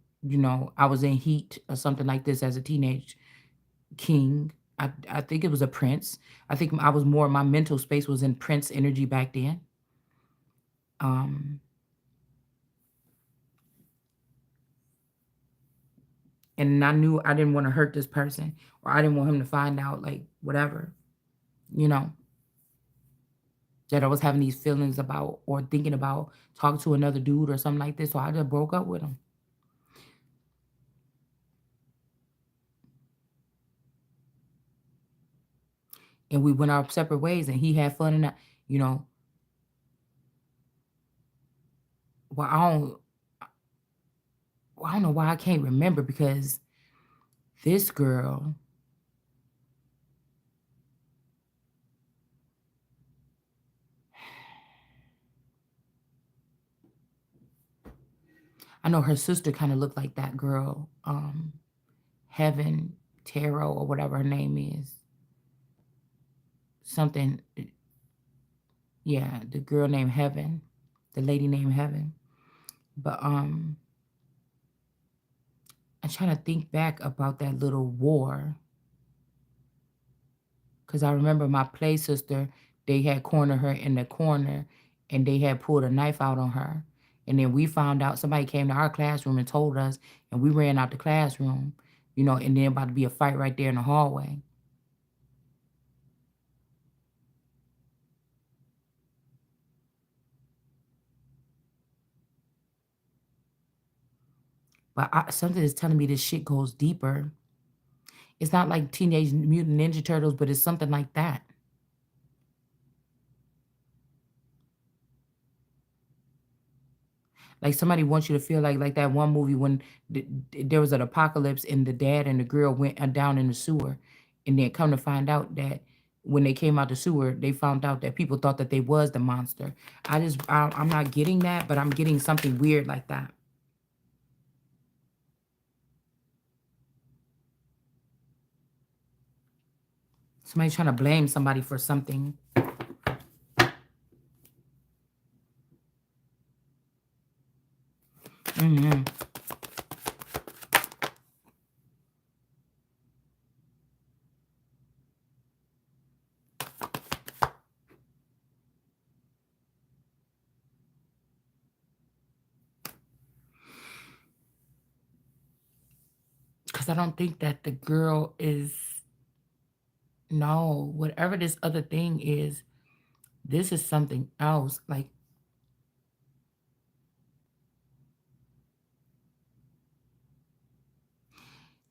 I was in heat or something like this as a teenage king. I think it was a prince. I think I was more, my mental space was in prince energy back then. Um, and I knew I didn't want to hurt this person, or I didn't want him to find out, like, whatever, you know, that I was having these feelings about or thinking about talking to another dude or something like this. So I just broke up with him. And we went our separate ways, and he had fun, and you know, well, I don't know why I can't remember, because this girl, I know her sister kind of looked like that girl, Heaven Tarot or whatever her name is. Something, yeah, the girl named Heaven, the lady named Heaven. But I'm trying to think back about that little war, because I remember my play sister, they had cornered her in the corner, and they had pulled a knife out on her. And then we found out, somebody came to our classroom and told us, and we ran out the classroom, and then about to be a fight right there in the hallway. But something is telling me this shit goes deeper. It's not like Teenage Mutant Ninja Turtles, but it's something like that. Like somebody wants you to feel like that one movie when there was an apocalypse and the dad and the girl went down in the sewer, and then come to find out that when they came out the sewer, they found out that people thought that they was the monster. I'm not getting that, but I'm getting something weird like that. Somebody trying to blame somebody for something. Mhm. Because I don't think that the girl is, no, whatever this other thing is, this is something else. Like,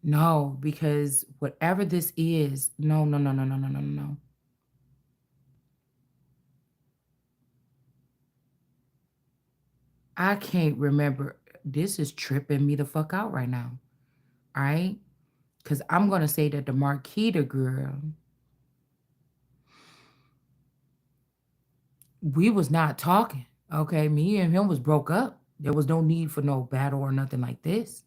no, because whatever this is, no, no, no, no, no, no, no, no, no. I can't remember. This is tripping me the fuck out right now. All right. Because I'm going to say that the Marquita girl, we was not talking. Okay. Me and him was broke up. There was no need for no battle or nothing like this.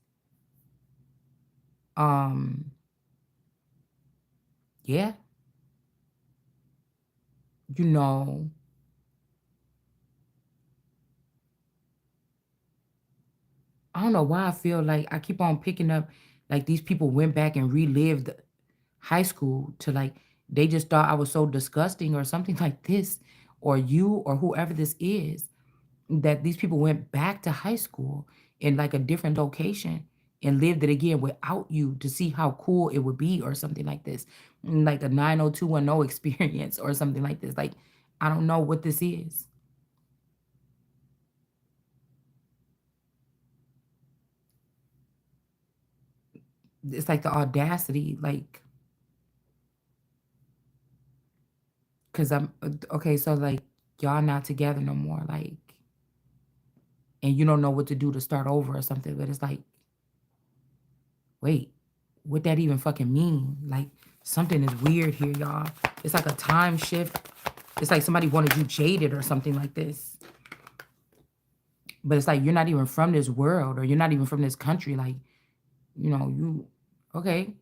Um, yeah, you know, I don't know why I feel like I keep on picking up like these people went back and relived high school to like they just thought I was so disgusting or something like this, or you or whoever this is, that these people went back to high school in like a different location and lived it again without you to see how cool it would be or something like this. Like a 90210 experience or something like this. Like I don't know what this is. It's like the audacity, like, because I'm okay, so like y'all not together no more, like, and you don't know what to do to start over or something, but it's like, wait, what that even fucking mean? Like something is weird here, y'all. It's like a time shift. It's like somebody wanted you jaded or something like this. But it's like you're not even from this world or you're not even from this country. Like, you okay,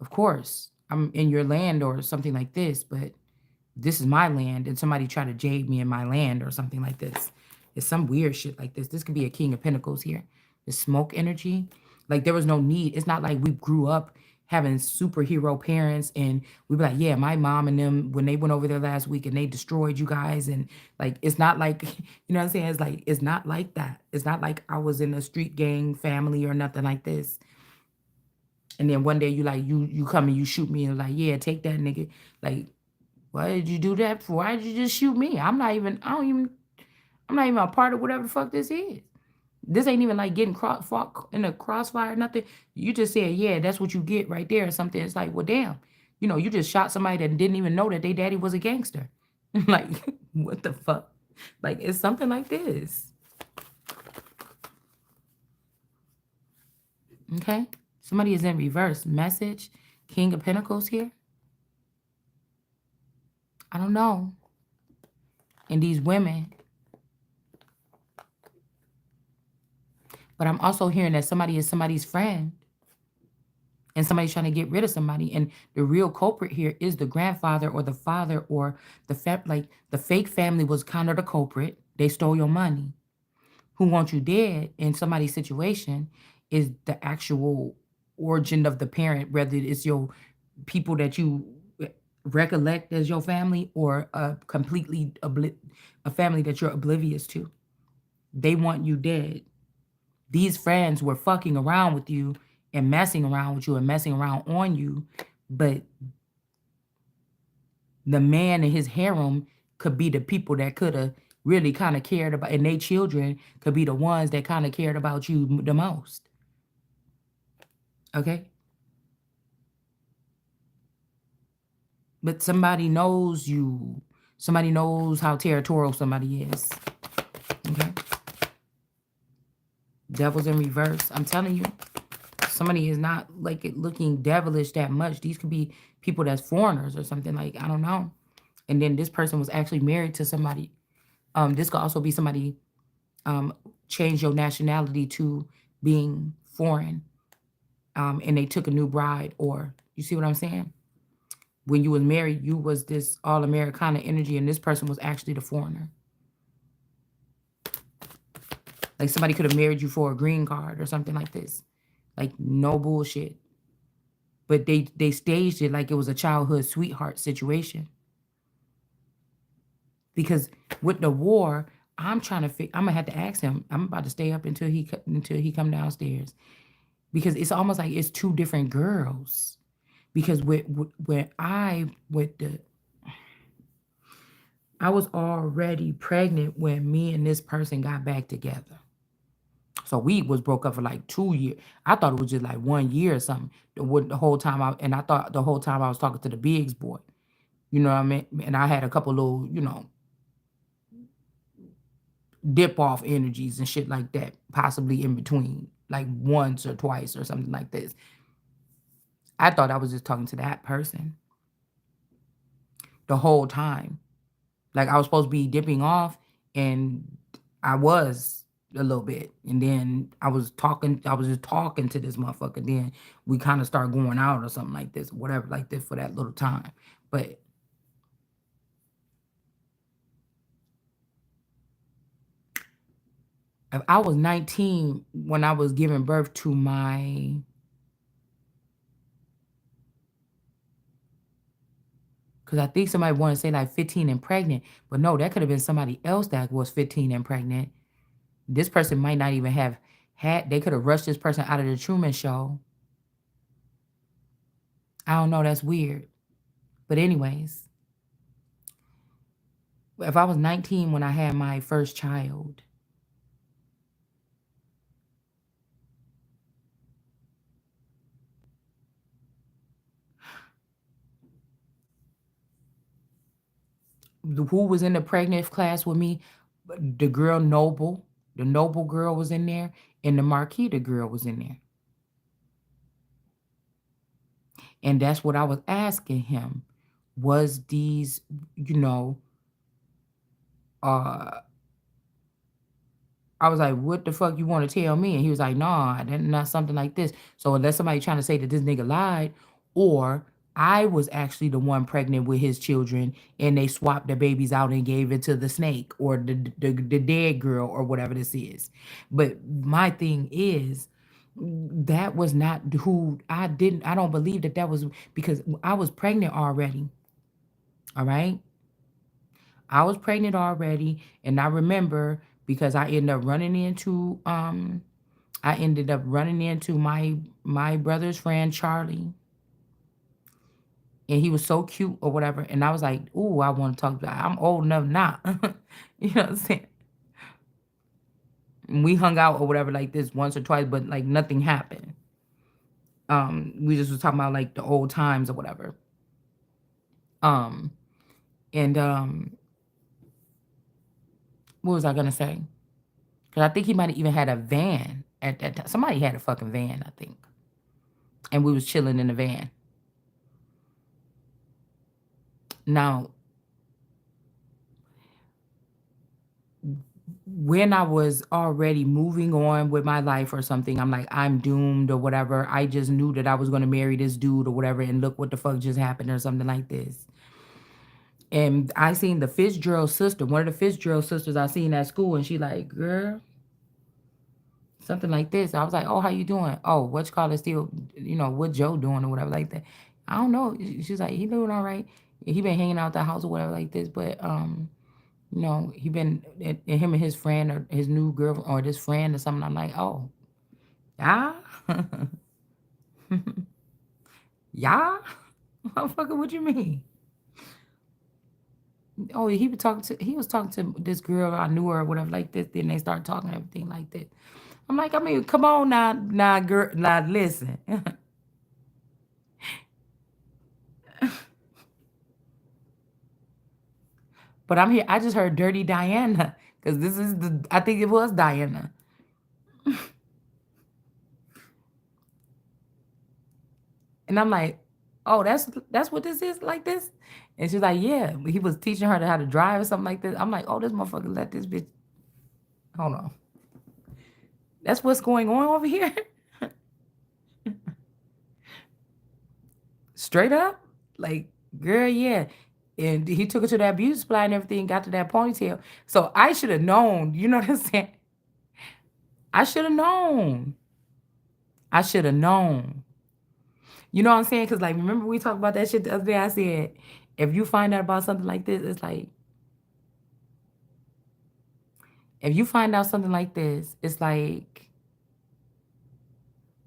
of course. I'm in your land or something like this, but this is my land and somebody try to jade me in my land or something like this. It's some weird shit like this. This could be a King of Pentacles here. The smoke energy. Like there was no need. It's not like we grew up having superhero parents and we be like, yeah, my mom and them when they went over there last week and they destroyed you guys. And like it's not like, you know what I'm saying? It's like it's not like that. It's not like I was in a street gang family or nothing like this. And then one day you like you come and you shoot me and like, yeah, take that nigga. Like why did you do that for? Why did you just shoot me? I'm not even a part of whatever the fuck this is. This ain't even like getting fought in a crossfire or nothing. You just said, yeah, that's what you get right there or something. It's like, well, damn. You just shot somebody that didn't even know that their daddy was a gangster. Like, what the fuck? Like, it's something like this. Okay? Somebody is in reverse. Message, King of Pentacles here. I don't know. And these women, but I'm also hearing that somebody is somebody's friend and somebody's trying to get rid of somebody. And the real culprit here is the grandfather or the father or like the fake family was kind of the culprit. They stole your money. Who wants you dead in somebody's situation is the actual origin of the parent, whether it's your people that you recollect as your family or a completely a family that you're oblivious to. They want you dead. These friends were fucking around with you and messing around with you and messing around on you, but the man and his harem could be the people that could have really kind of cared about, and their children could be the ones that kind of cared about you the most. Okay, but somebody knows you. Somebody knows how territorial somebody is. Okay, devil's in reverse. I'm telling you, somebody is not like it looking devilish that much. These could be people that's foreigners or something like I don't know. And then this person was actually married to somebody. This could also be somebody um change your nationality to being foreign. And they took a new bride, or you see what I'm saying? When you was married, you was this all Americana energy, and this person was actually the foreigner. Like somebody could have married you for a green card or something like this. Like no bullshit. But they staged it like it was a childhood sweetheart situation. Because with the war, I'm trying to I'm gonna have to ask him. I'm about to stay up until he come downstairs because it's almost like it's two different girls. Because when I was already pregnant when me and this person got back together. So we was broke up for like 2 years. I thought it was just like 1 year or something. The whole time and I thought the whole time I was talking to the Biggs boy. You know what I mean? And I had a couple little, dip off energies and shit like that, possibly in between, like once or twice or something like this. I thought I was just talking to that person the whole time. Like I was supposed to be dipping off, and I was a little bit. And then I was just talking to this motherfucker. Then we kind of start going out or something like this, whatever, like this for that little time. But if I was 19 when I was giving birth to because I think somebody wanted to say like 15 and pregnant, but no, that could have been somebody else that was 15 and pregnant. This person might not even have they could have rushed this person out of the Truman Show. I don't know, that's weird. But anyways, if I was 19 when I had my first child, who was in the pregnant class with me? The girl Noble, the Noble girl was in there, and the Marquita girl was in there. And that's what I was asking him. Was these, you know, uh I was like, "What the fuck you wanna tell me?" And he was like, "Nah, that not something like this." So unless somebody trying to say that this nigga lied, or I was actually the one pregnant with his children and they swapped the babies out and gave it to the snake or the dead girl or whatever this is. But my thing is, that was not who I don't believe that that was because I was pregnant already, all right? I was pregnant already, and I remember because I ended up running into my brother's friend Charlie, and he was so cute or whatever, and I was like, "Ooh, I want to talk to I'm old enough now." You know what I'm saying? And we hung out or whatever like this once or twice, but like nothing happened. We just was talking about like the old times or whatever. Um, and what was I gonna say? Because I think he might have even had a van at that time. Somebody had a fucking van, I think, and we was chilling in the van. Now, when I was already moving on with my life or something, I'm like, I'm doomed or whatever. I just knew that I was going to marry this dude or whatever, and look what the fuck just happened or something like this. And I seen the Fitzgerald sister, one of the Fitzgerald sisters I seen at school, and she like, girl, something like this. I was like, oh, how you doing? Oh, what you call it still, what Joe doing or whatever like that. I don't know. She's like, he doing all right. He been hanging out the house or whatever like this, but he been and him and his friend or his new girlfriend or this friend or something. I'm like, oh, yeah, yeah, motherfucker, what you mean? Oh, he was talking to this girl I knew her or whatever like this. Then they start talking everything like that. I'm like, I mean, come on now, girl, now listen. But I'm here. I just heard Dirty Diana because this is the. I think it was Diana, and I'm like, oh, that's what this is like this. And she's like, yeah, he was teaching her how to drive or something like this. I'm like, oh, this motherfucker let this bitch. Hold on, that's what's going on over here. Straight up, like, girl, yeah. And he took her to that beauty supply and everything, got to that ponytail. So I should have known. You know what I'm saying? I should have known. I should have known. You know what I'm saying? Because, like, remember we talked about that shit the other day? I said, if you find out about something like this, it's like, if you find out something like this, it's like,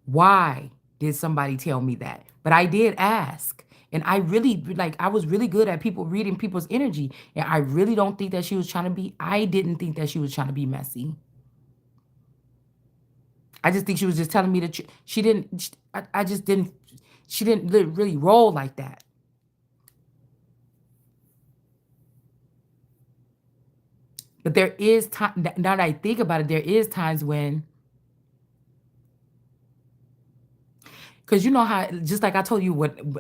why did somebody tell me that? But I did ask. And I really, like, I was really good at people reading people's energy. And I really don't think that she was trying to be, I didn't think that she was trying to be messy. I just think she was just telling me the truth. She didn't, I just didn't, she didn't really roll like that. But there is time, now that I think about it, there is times when, because you know how, just like I told you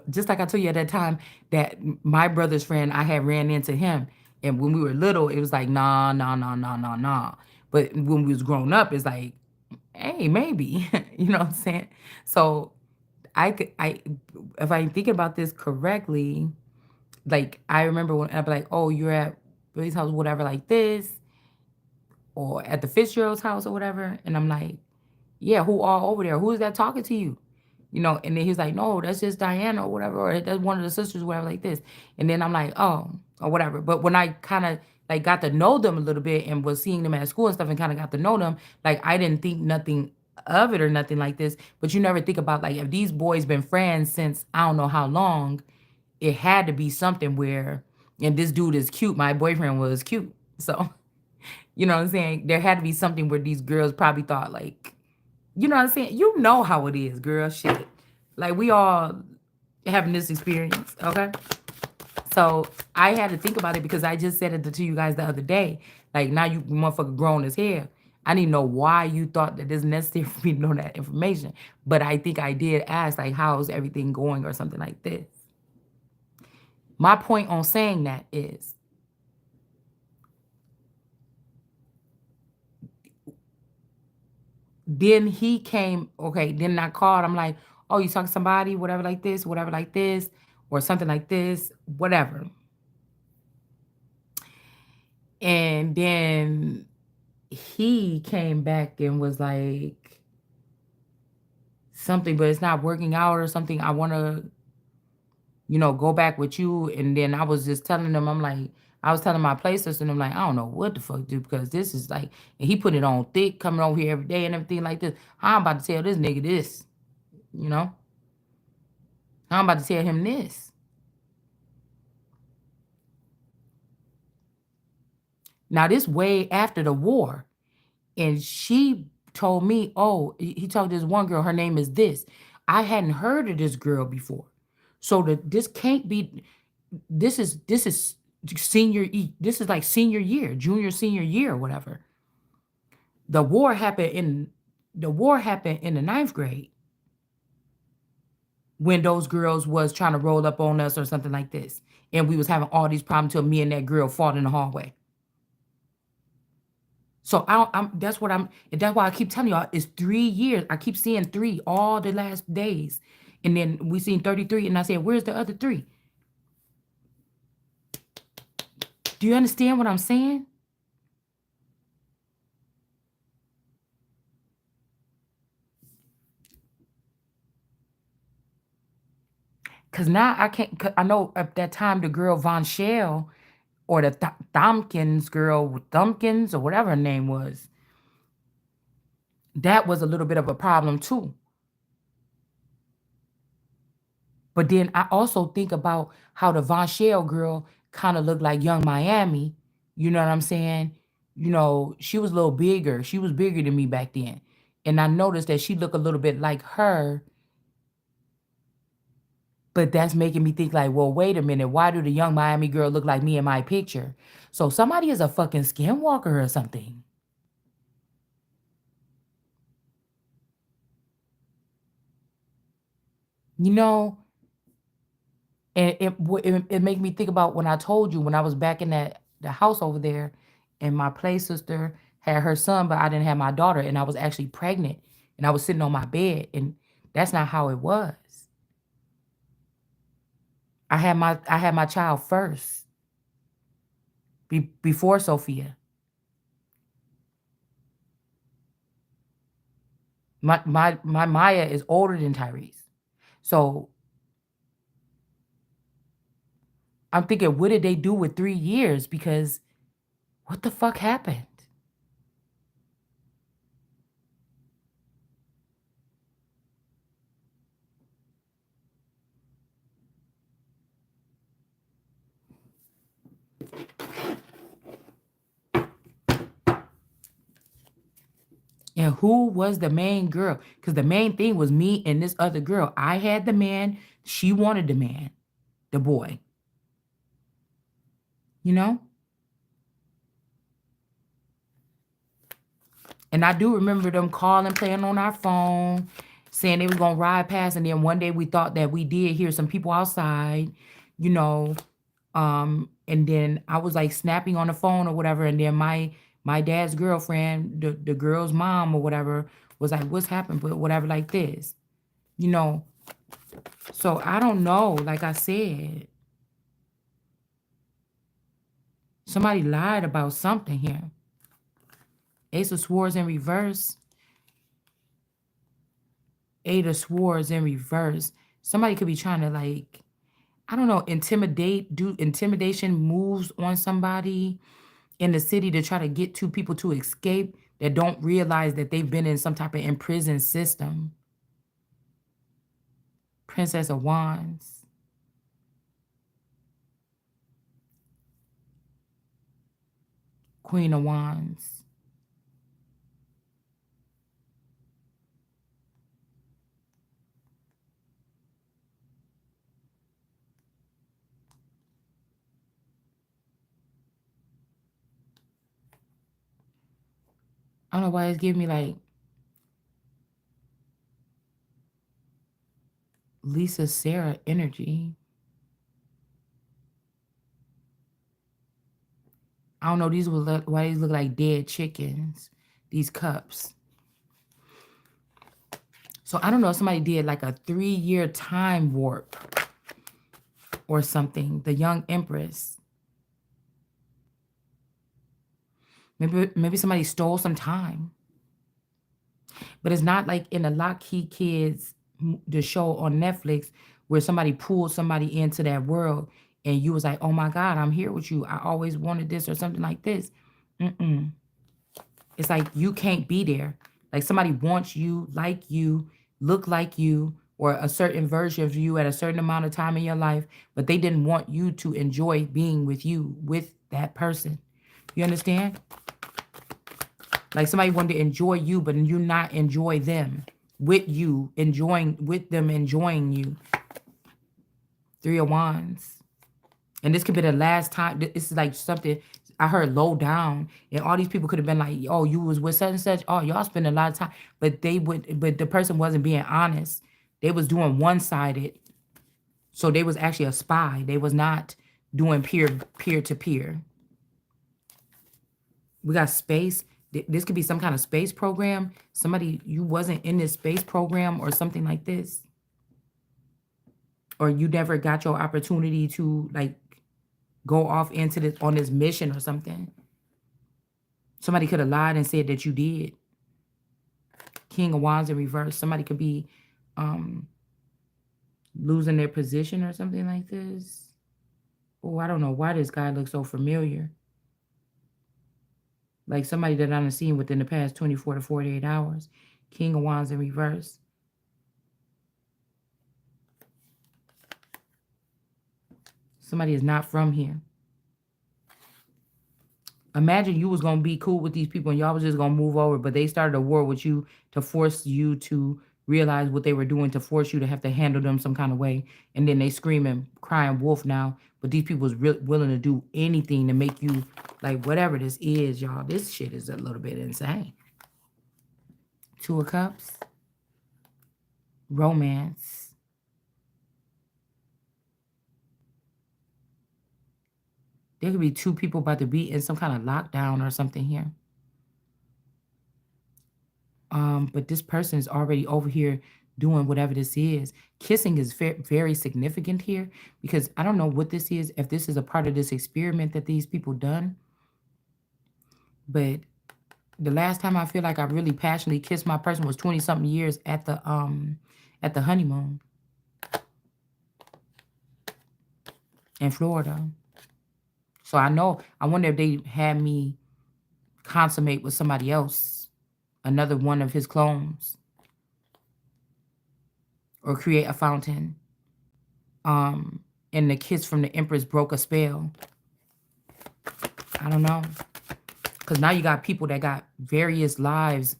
just like I told you at that time that my brother's friend, I had ran into him, and when we were little, it was like nah, nah, nah, nah, nah, nah. But when we was growing up, it's like, hey, maybe, you know what I'm saying? So I if I'm thinking about this correctly, like I remember when I'd be like, oh, you're at Billy's house, whatever, like this, or at the Fitzgerald's house or whatever, and I'm like, yeah, who all over there? Who is that talking to you? You know, and then he's like, no, that's just Diana or whatever, or that's one of the sisters, whatever, like this. And then I'm like, oh, or whatever. But when I kind of like got to know them a little bit and was seeing them at school and stuff and kind of got to know them, like I didn't think nothing of it or nothing like this. But you never think about like if these boys been friends since I don't know how long, it had to be something where, and this dude is cute. My boyfriend was cute. So, you know what I'm saying? There had to be something where these girls probably thought like, you know what I'm saying? You know how it is, girl. Shit. Like we all having this experience, okay? So I had to think about it because I just said it to you guys the other day. Like now you motherfucker grown as hell. I didn't know why you thought that it's necessary for me to know that information. But I think I did ask, like, how's everything going or something like this. My point on saying that is then he came, okay, then I called. I'm like, oh, you talking to somebody, whatever like this, or something like this, whatever. And then he came back and was like something, but it's not working out or something. I want to, go back with you. And then I was just telling them, I'm like, I was telling my places, and I'm like, I don't know what the fuck to do because this is like, and he put it on thick coming over here every day and everything like this. I'm about to tell this nigga this, you know? I'm about to tell him this. Now, this way after the war. And she told me, oh, he told this one girl, her name is this. I hadn't heard of this girl before. So this can't be, this is this is like senior year, junior, senior year, or whatever. The war happened in the ninth grade when those girls was trying to roll up on us or something like this. And we was having all these problems till me and that girl fought in the hallway. So that's why I keep telling y'all it's 3 years. I keep seeing three all the last days. And then we seen 33 and I said, where's the other three? Do you understand what I'm saying? Cause now I can't, 'cause I know at that time the girl Von Shell or the Thumpkins girl, Thumpkins or whatever her name was, that was a little bit of a problem too. But then I also think about how the Von Shell girl kind of looked like Young Miami. You know what I'm saying? She was a little bigger. She was bigger than me back then. And I noticed that she looked a little bit like her. But that's making me think like, well, wait a minute. Why do the young Miami girl look like me in my picture? So somebody is a fucking skinwalker or something. You know, and it made me think about when I told you when I was back in the house over there, and my play sister had her son, but I didn't have my daughter, and I was actually pregnant, and I was sitting on my bed, and that's not how it was. I had my child first, before Sophia. My Maya is older than Tyrese. So I'm thinking, what did they do with 3 years? Because what the fuck happened? And who was the main girl? Because the main thing was me and this other girl. I had the man, she wanted the man, the boy, you know? And I do remember them calling, playing on our phone, saying they was gonna ride past. And then one day we thought that we did hear some people outside, you know. And then I was like snapping on the phone or whatever. And then my dad's girlfriend, the girl's mom or whatever, was like, what's happened? But whatever, like this, you know. So I don't know. Like I said, somebody lied about something here. Ace of Swords in reverse. Eight of Swords in reverse. Somebody could be trying to like, I don't know, do intimidation moves on somebody in the city to try to get two people to escape that don't realize that they've been in some type of imprisoned system. Princess of Wands. Queen of Wands. I don't know why it's giving me like Lisa Sarah energy. I don't know. Why these look like dead chickens. These cups. So I don't know if somebody did like a 3-year time warp or something. The young Empress. Maybe somebody stole some time. But it's not like in the Lockheed Kids, the show on Netflix, where somebody pulled somebody into that world and you was like, oh my God, I'm here with you. I always wanted this or something like this. Mm-mm. It's like you can't be there. Like somebody wants you, like you, look like you, or a certain version of you at a certain amount of time in your life, but they didn't want you to enjoy being with you, with that person. You understand? Like somebody wanted to enjoy you, but you not enjoy them with you, enjoying with them, enjoying you. Three of Wands. And this could be the last time. This is like something I heard low down. And all these people could have been like, oh, you was with such and such. Oh, y'all spend a lot of time. But the person wasn't being honest. They was doing one-sided. So they was actually a spy. They was not doing peer to peer. We got space. This could be some kind of space program. Somebody, you wasn't in this space program or something like this. Or you never got your opportunity to like go off into this on this mission or something. Somebody could have lied and said that you did. King of Wands in reverse. Somebody could be losing their position or something like this. Oh, I don't know why this guy looks so familiar. Like somebody that I've seen within the past 24 to 48 hours. King of Wands in reverse. Somebody is not from here. Imagine you was going to be cool with these people and y'all was just going to move over, but they started a war with you to force you to realize what they were doing to force you to have to handle them some kind of way, and then they screaming, crying wolf now. But these people was willing to do anything to make you like whatever this is, y'all. This shit is a little bit insane. Two of Cups, romance. There could be two people about to be in some kind of lockdown or something here. But this person is already over here doing whatever this is. Kissing is very significant here because I don't know what this is, if this is a part of this experiment that these people done. But the last time I feel like I really passionately kissed my person was 20 something years at the honeymoon in Florida. So I wonder if they had me consummate with somebody else, another one of his clones, or create a fountain. And the kiss from the Empress broke a spell. I don't know. Because now you got people that got variant lives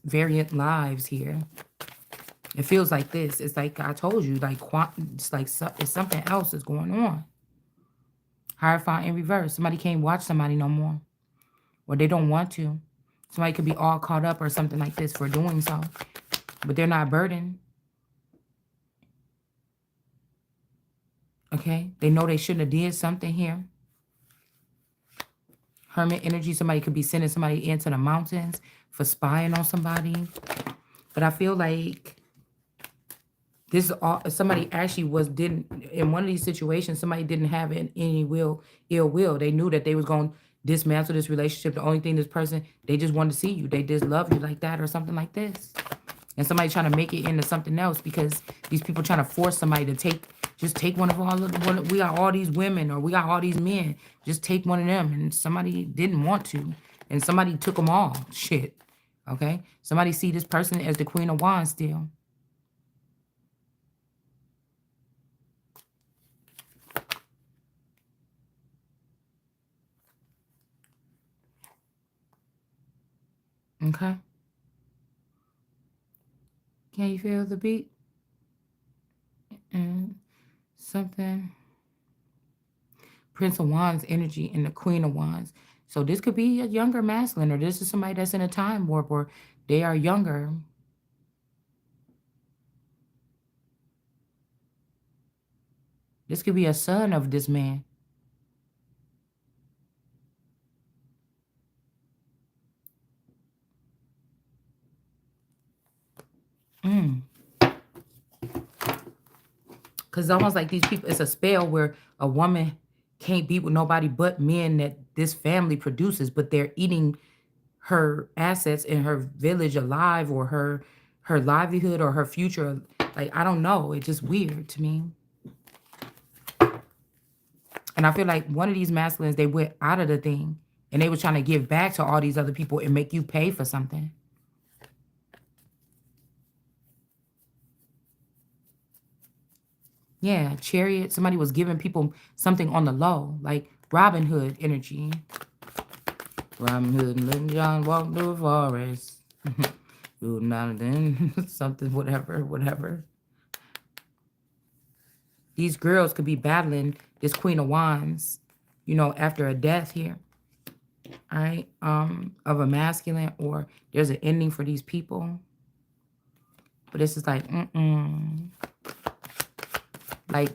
here. It feels like this. It's like I told you, like it's like it's something else is going on. Hierophant in reverse. Somebody can't watch somebody no more. Or they don't want to. Somebody could be all caught up or something like this for doing so. But they're not burdened. Okay? They know they shouldn't have did something here. Hermit energy. Somebody could be sending somebody into the mountains for spying on somebody. But I feel like this is all somebody actually didn't in one of these situations, somebody didn't have any ill will. They knew that they was going to dismantle this relationship. The only thing this person, they just wanted to see you. They just love you like that or something like this. And somebody trying to make it into something else because these people trying to force somebody to just take one of all we got all these women or we got all these men. Just take one of them. And somebody didn't want to. And somebody took them all. Shit. Okay? Somebody see this person as the Queen of Wands still. Okay? Can you feel the beat? And something. Prince of Wands energy and the Queen of Wands. So this could be a younger masculine, or this is somebody that's in a time warp, or they are younger. This could be a son of this man. Because it's almost like these people, it's a spell where a woman can't be with nobody but men that this family produces, but they're eating her assets in her village alive, or her livelihood or her future. Like, I don't know. It's just weird to me. And I feel like one of these masculines, they went out of the thing and they were trying to give back to all these other people and make you pay for something. Yeah, Chariot. Somebody was giving people something on the low, like Robin Hood energy. Robin Hood and Little John walked through the forest. Something, whatever. These girls could be battling this Queen of Wands, after a death here. All right, of a masculine, or there's an ending for these people. But this is like, like,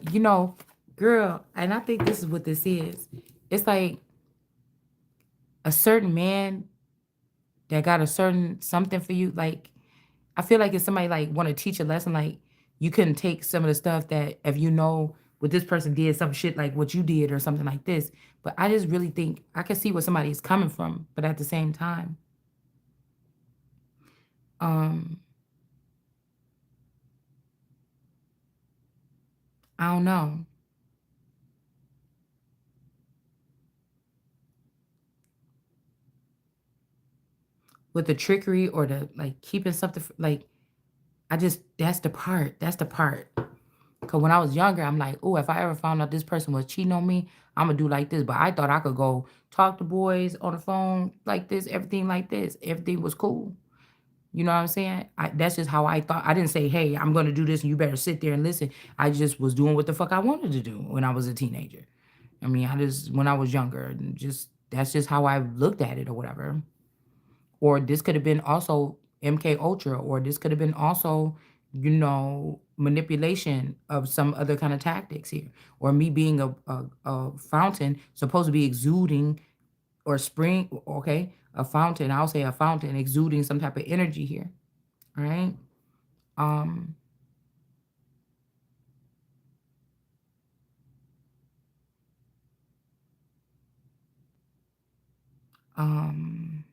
girl, and I think this is what this is. It's like a certain man that got a certain something for you. Like, I feel like if somebody like want to teach a lesson, like you couldn't take some of the stuff that if what this person did, some shit like what you did or something like this. But I just really think I can see where somebody is coming from, but at the same time, I don't know. With the trickery or the like keeping something like that's the part. That's the part. Cause when I was younger, I'm like, oh, if I ever found out this person was cheating on me, I'm gonna do like this. But I thought I could go talk to boys on the phone like this, everything like this. Everything was cool. You know what I'm saying? That's just how I thought. I didn't say, hey, I'm going to do this and you better sit there and listen. I just was doing what the fuck I wanted to do when I was a teenager. I mean, when I was younger, and just, that's just how I looked at it or whatever. Or this could have been also MK Ultra, or this could have been also, manipulation of some other kind of tactics here, or me being a fountain supposed to be exuding or spring, okay, a fountain. I'll say a fountain exuding some type of energy here, right? Um, um,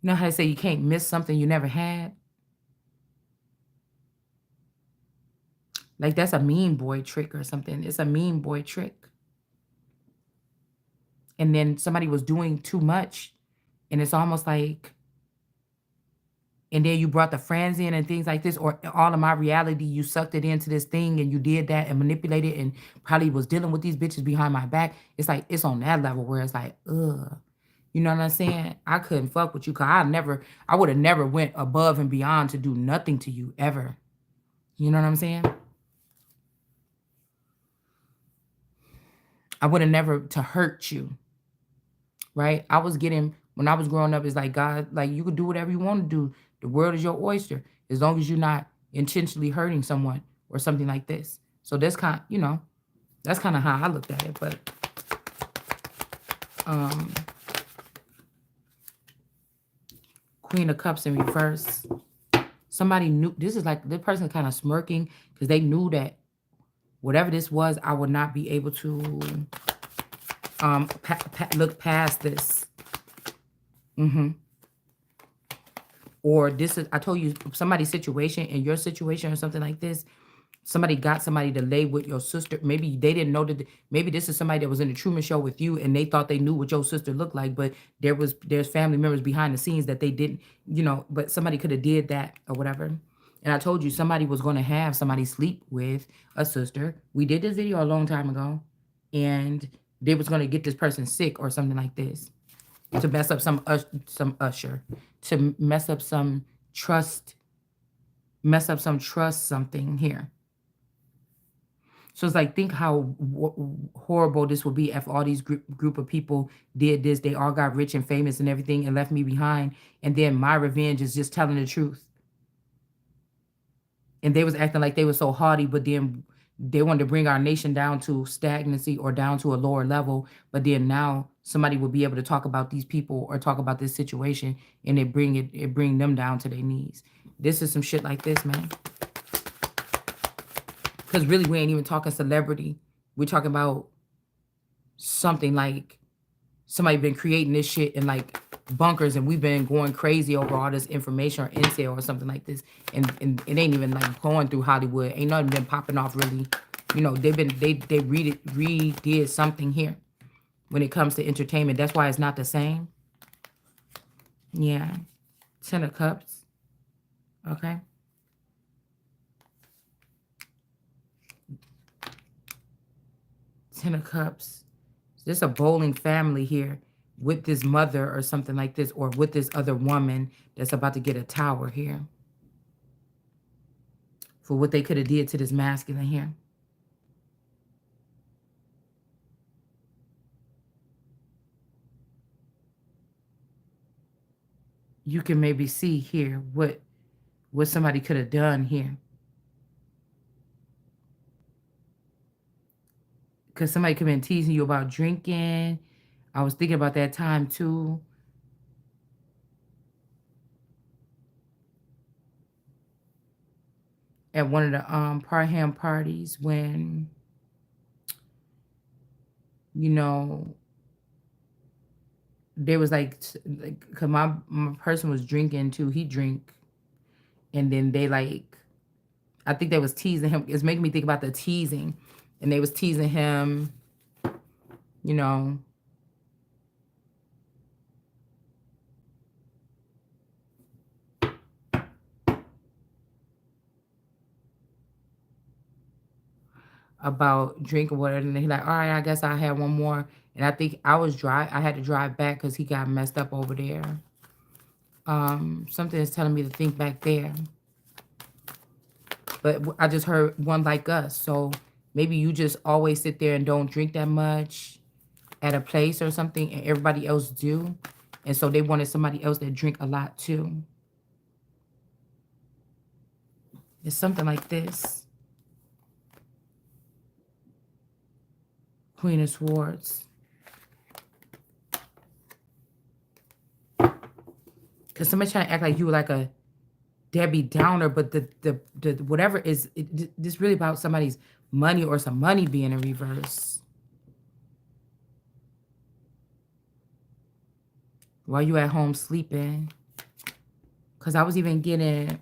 you know how they say you can't miss something you never had? Like that's a mean boy trick or something. It's a mean boy trick. And then somebody was doing too much, and it's almost like, and then you brought the friends in and things like this, or all of my reality, you sucked it into this thing and you did that and manipulated and probably was dealing with these bitches behind my back. It's like it's on that level where it's like, ugh. You know what I'm saying? I couldn't fuck with you because I would have never went above and beyond to do nothing to you ever. You know what I'm saying? I would have never to hurt you, right? I was getting when I was growing up, it's like God, like you could do whatever you want to do. The world is your oyster as long as you're not intentionally hurting someone or something like this. So that's kind of how I looked at it. But um, Queen of Cups in reverse. Somebody knew this is like the person kind of smirking because they knew that whatever this was, I would not be able to look past this. Hmm. Or this is, I told you, somebody's situation in your situation or something like this. Somebody got somebody to lay with your sister. Maybe they didn't know that. Maybe this is somebody that was in the Truman Show with you, and they thought they knew what your sister looked like, but there's family members behind the scenes that they didn't, But somebody could have did that or whatever. And I told you somebody was going to have somebody sleep with a sister. We did this video a long time ago, and they was going to get this person sick or something like this to mess up some usher, to trust, mess up some trust something here. So it's like, think how horrible this would be if all these group of people did this. They all got rich and famous and everything and left me behind. And then my revenge is just telling the truth. And they was acting like they were so haughty, but then they wanted to bring our nation down to stagnancy or down to a lower level. But then now somebody will be able to talk about these people or talk about this situation, and it bring them down to their knees. This is some shit like this, man. Because really, we ain't even talking celebrity. We're talking about something like somebody been creating this shit in like bunkers, and we've been going crazy over all this information or intel or something like this. And it ain't even like going through Hollywood. Ain't nothing been popping off really. They redid something here when it comes to entertainment. That's why it's not the same. Yeah. 10 of Cups. Okay. 10 of Cups. There's a bowling family here with this mother or something like this, or with this other woman that's about to get a tower here for what they could have did to this masculine here. You can maybe see here what somebody could have done here. Because somebody could have been teasing you about drinking. I was thinking about that time too. At one of the Parham parties when, you know, there was like, cause my person was drinking too. He drink, and then they like, I think they was teasing him. It's making me think about the teasing, and they was teasing him, you know, about drinking water, and he like, all right, I guess I had one more, and I think I had to drive back because he got messed up over there. Something is telling me to think back there. But I just heard one like us. So maybe you just always sit there and don't drink that much at a place or something, and everybody else do. And so they wanted somebody else that drink a lot too. It's something like this. Queen of Swords. Because somebody trying to act like you were like a Debbie Downer, but the whatever is this really about somebody's money or some money being in reverse. While you at home sleeping. Because I was even getting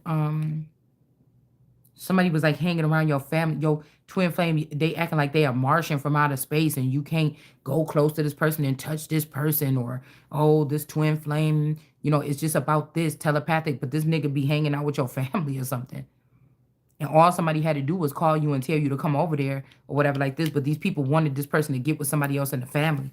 somebody was like hanging around your family, your twin flame. They acting like they are Martian from outer space, and you can't go close to this person and touch this person, or oh, this twin flame. It's just about this telepathic, but this nigga be hanging out with your family or something. And all somebody had to do was call you and tell you to come over there or whatever like this. But these people wanted this person to get with somebody else in the family,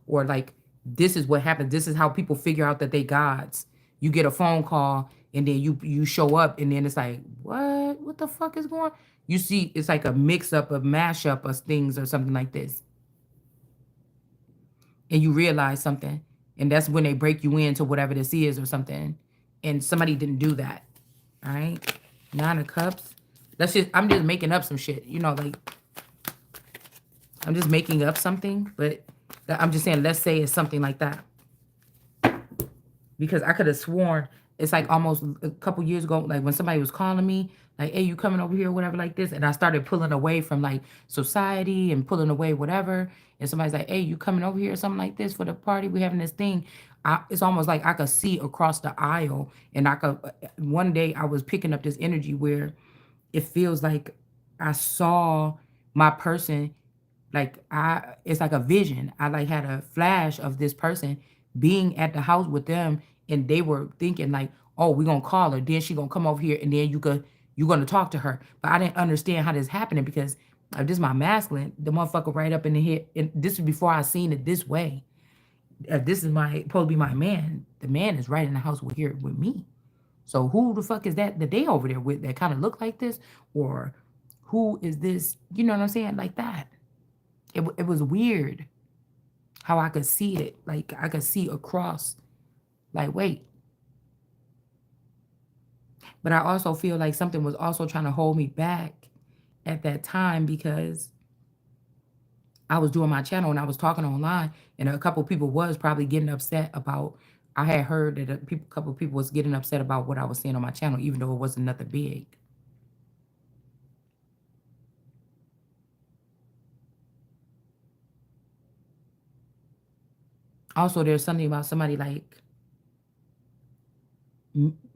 or like this is what happens. This is how people figure out that they gods. You get a phone call and then you show up and then it's like, what the fuck is going on? You see, it's like a mix up, a mashup of things or something like this. And you realize something. And that's when they break you into whatever this is or something. And somebody didn't do that. All right. 9 of Cups. I'm just making up some shit. Like I'm just making up something, but I'm just saying, let's say it's something like that. Because I could have sworn it's like almost a couple years ago, like when somebody was calling me, like, hey, you coming over here, whatever, like this. And I started pulling away from like society and pulling away whatever. And somebody's like, hey, you coming over here or something like this for the party? We having this thing. It's almost like I could see across the aisle. And one day I was picking up this energy where it feels like I saw my person, like it's like a vision. I like had a flash of this person being at the house with them, and they were thinking like, oh, we're gonna call her, then she gonna come over here, and then you're gonna talk to her. But I didn't understand how this happening because if this is my masculine, the motherfucker right up in the head, and this is before I seen it this way. If this is my supposed to be my man, the man is right in the house with me. So who the fuck is that they over there with that kind of look like this? Or who is this? You know what I'm saying? Like that. It was weird how I could see it. Like I could see across. Like, wait. But I also feel like something was also trying to hold me back at that time because I was doing my channel and I was talking online, and a couple people was probably getting upset about. I had heard that couple people was getting upset about what I was saying on my channel, even though it wasn't nothing big. Also, there's something about somebody like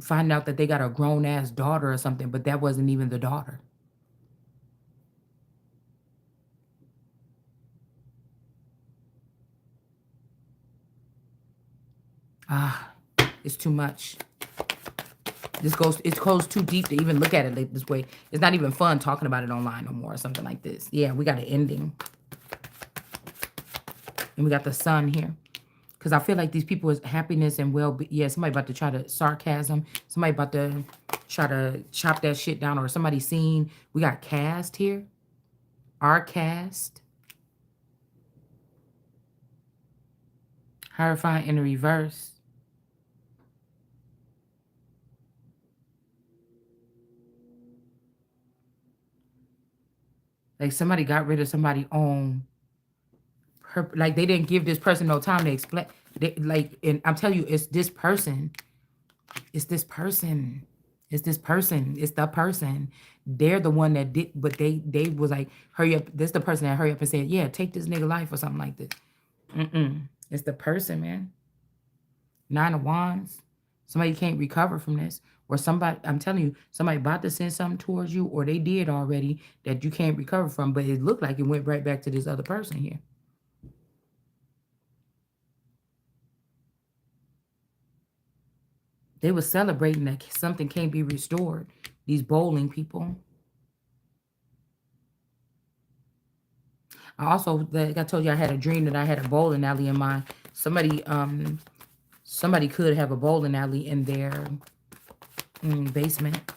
find out that they got a grown ass daughter or something, but that wasn't even the daughter. Ah, it's too much. It goes too deep to even look at it like this way. It's not even fun talking about it online no more or something like this. Yeah, we got an ending. And we got the sun here. Because I feel like these people is happiness and well-being. Yeah, somebody about to try to sarcasm. Somebody about to try to chop that shit down, or somebody seen. We got cast here. Our cast. Horrifying in the reverse. Like somebody got rid of somebody on her. Like they didn't give this person no time to explain. And I'm telling you, it's this person. It's this person. It's this person. It's the person. They're the one that did, but they was like, hurry up. This the person that hurry up and said, yeah, take this nigga life or something like this. It's the person, man. 9 of Wands. Somebody can't recover from this. Or somebody, I'm telling you, somebody about to send something towards you, or they did already that you can't recover from, but it looked like it went right back to this other person here. They were celebrating that something can't be restored. These bowling people. I also, like I told you, I had a dream that I had a bowling alley in my, somebody Somebody could have a bowling alley in their basement.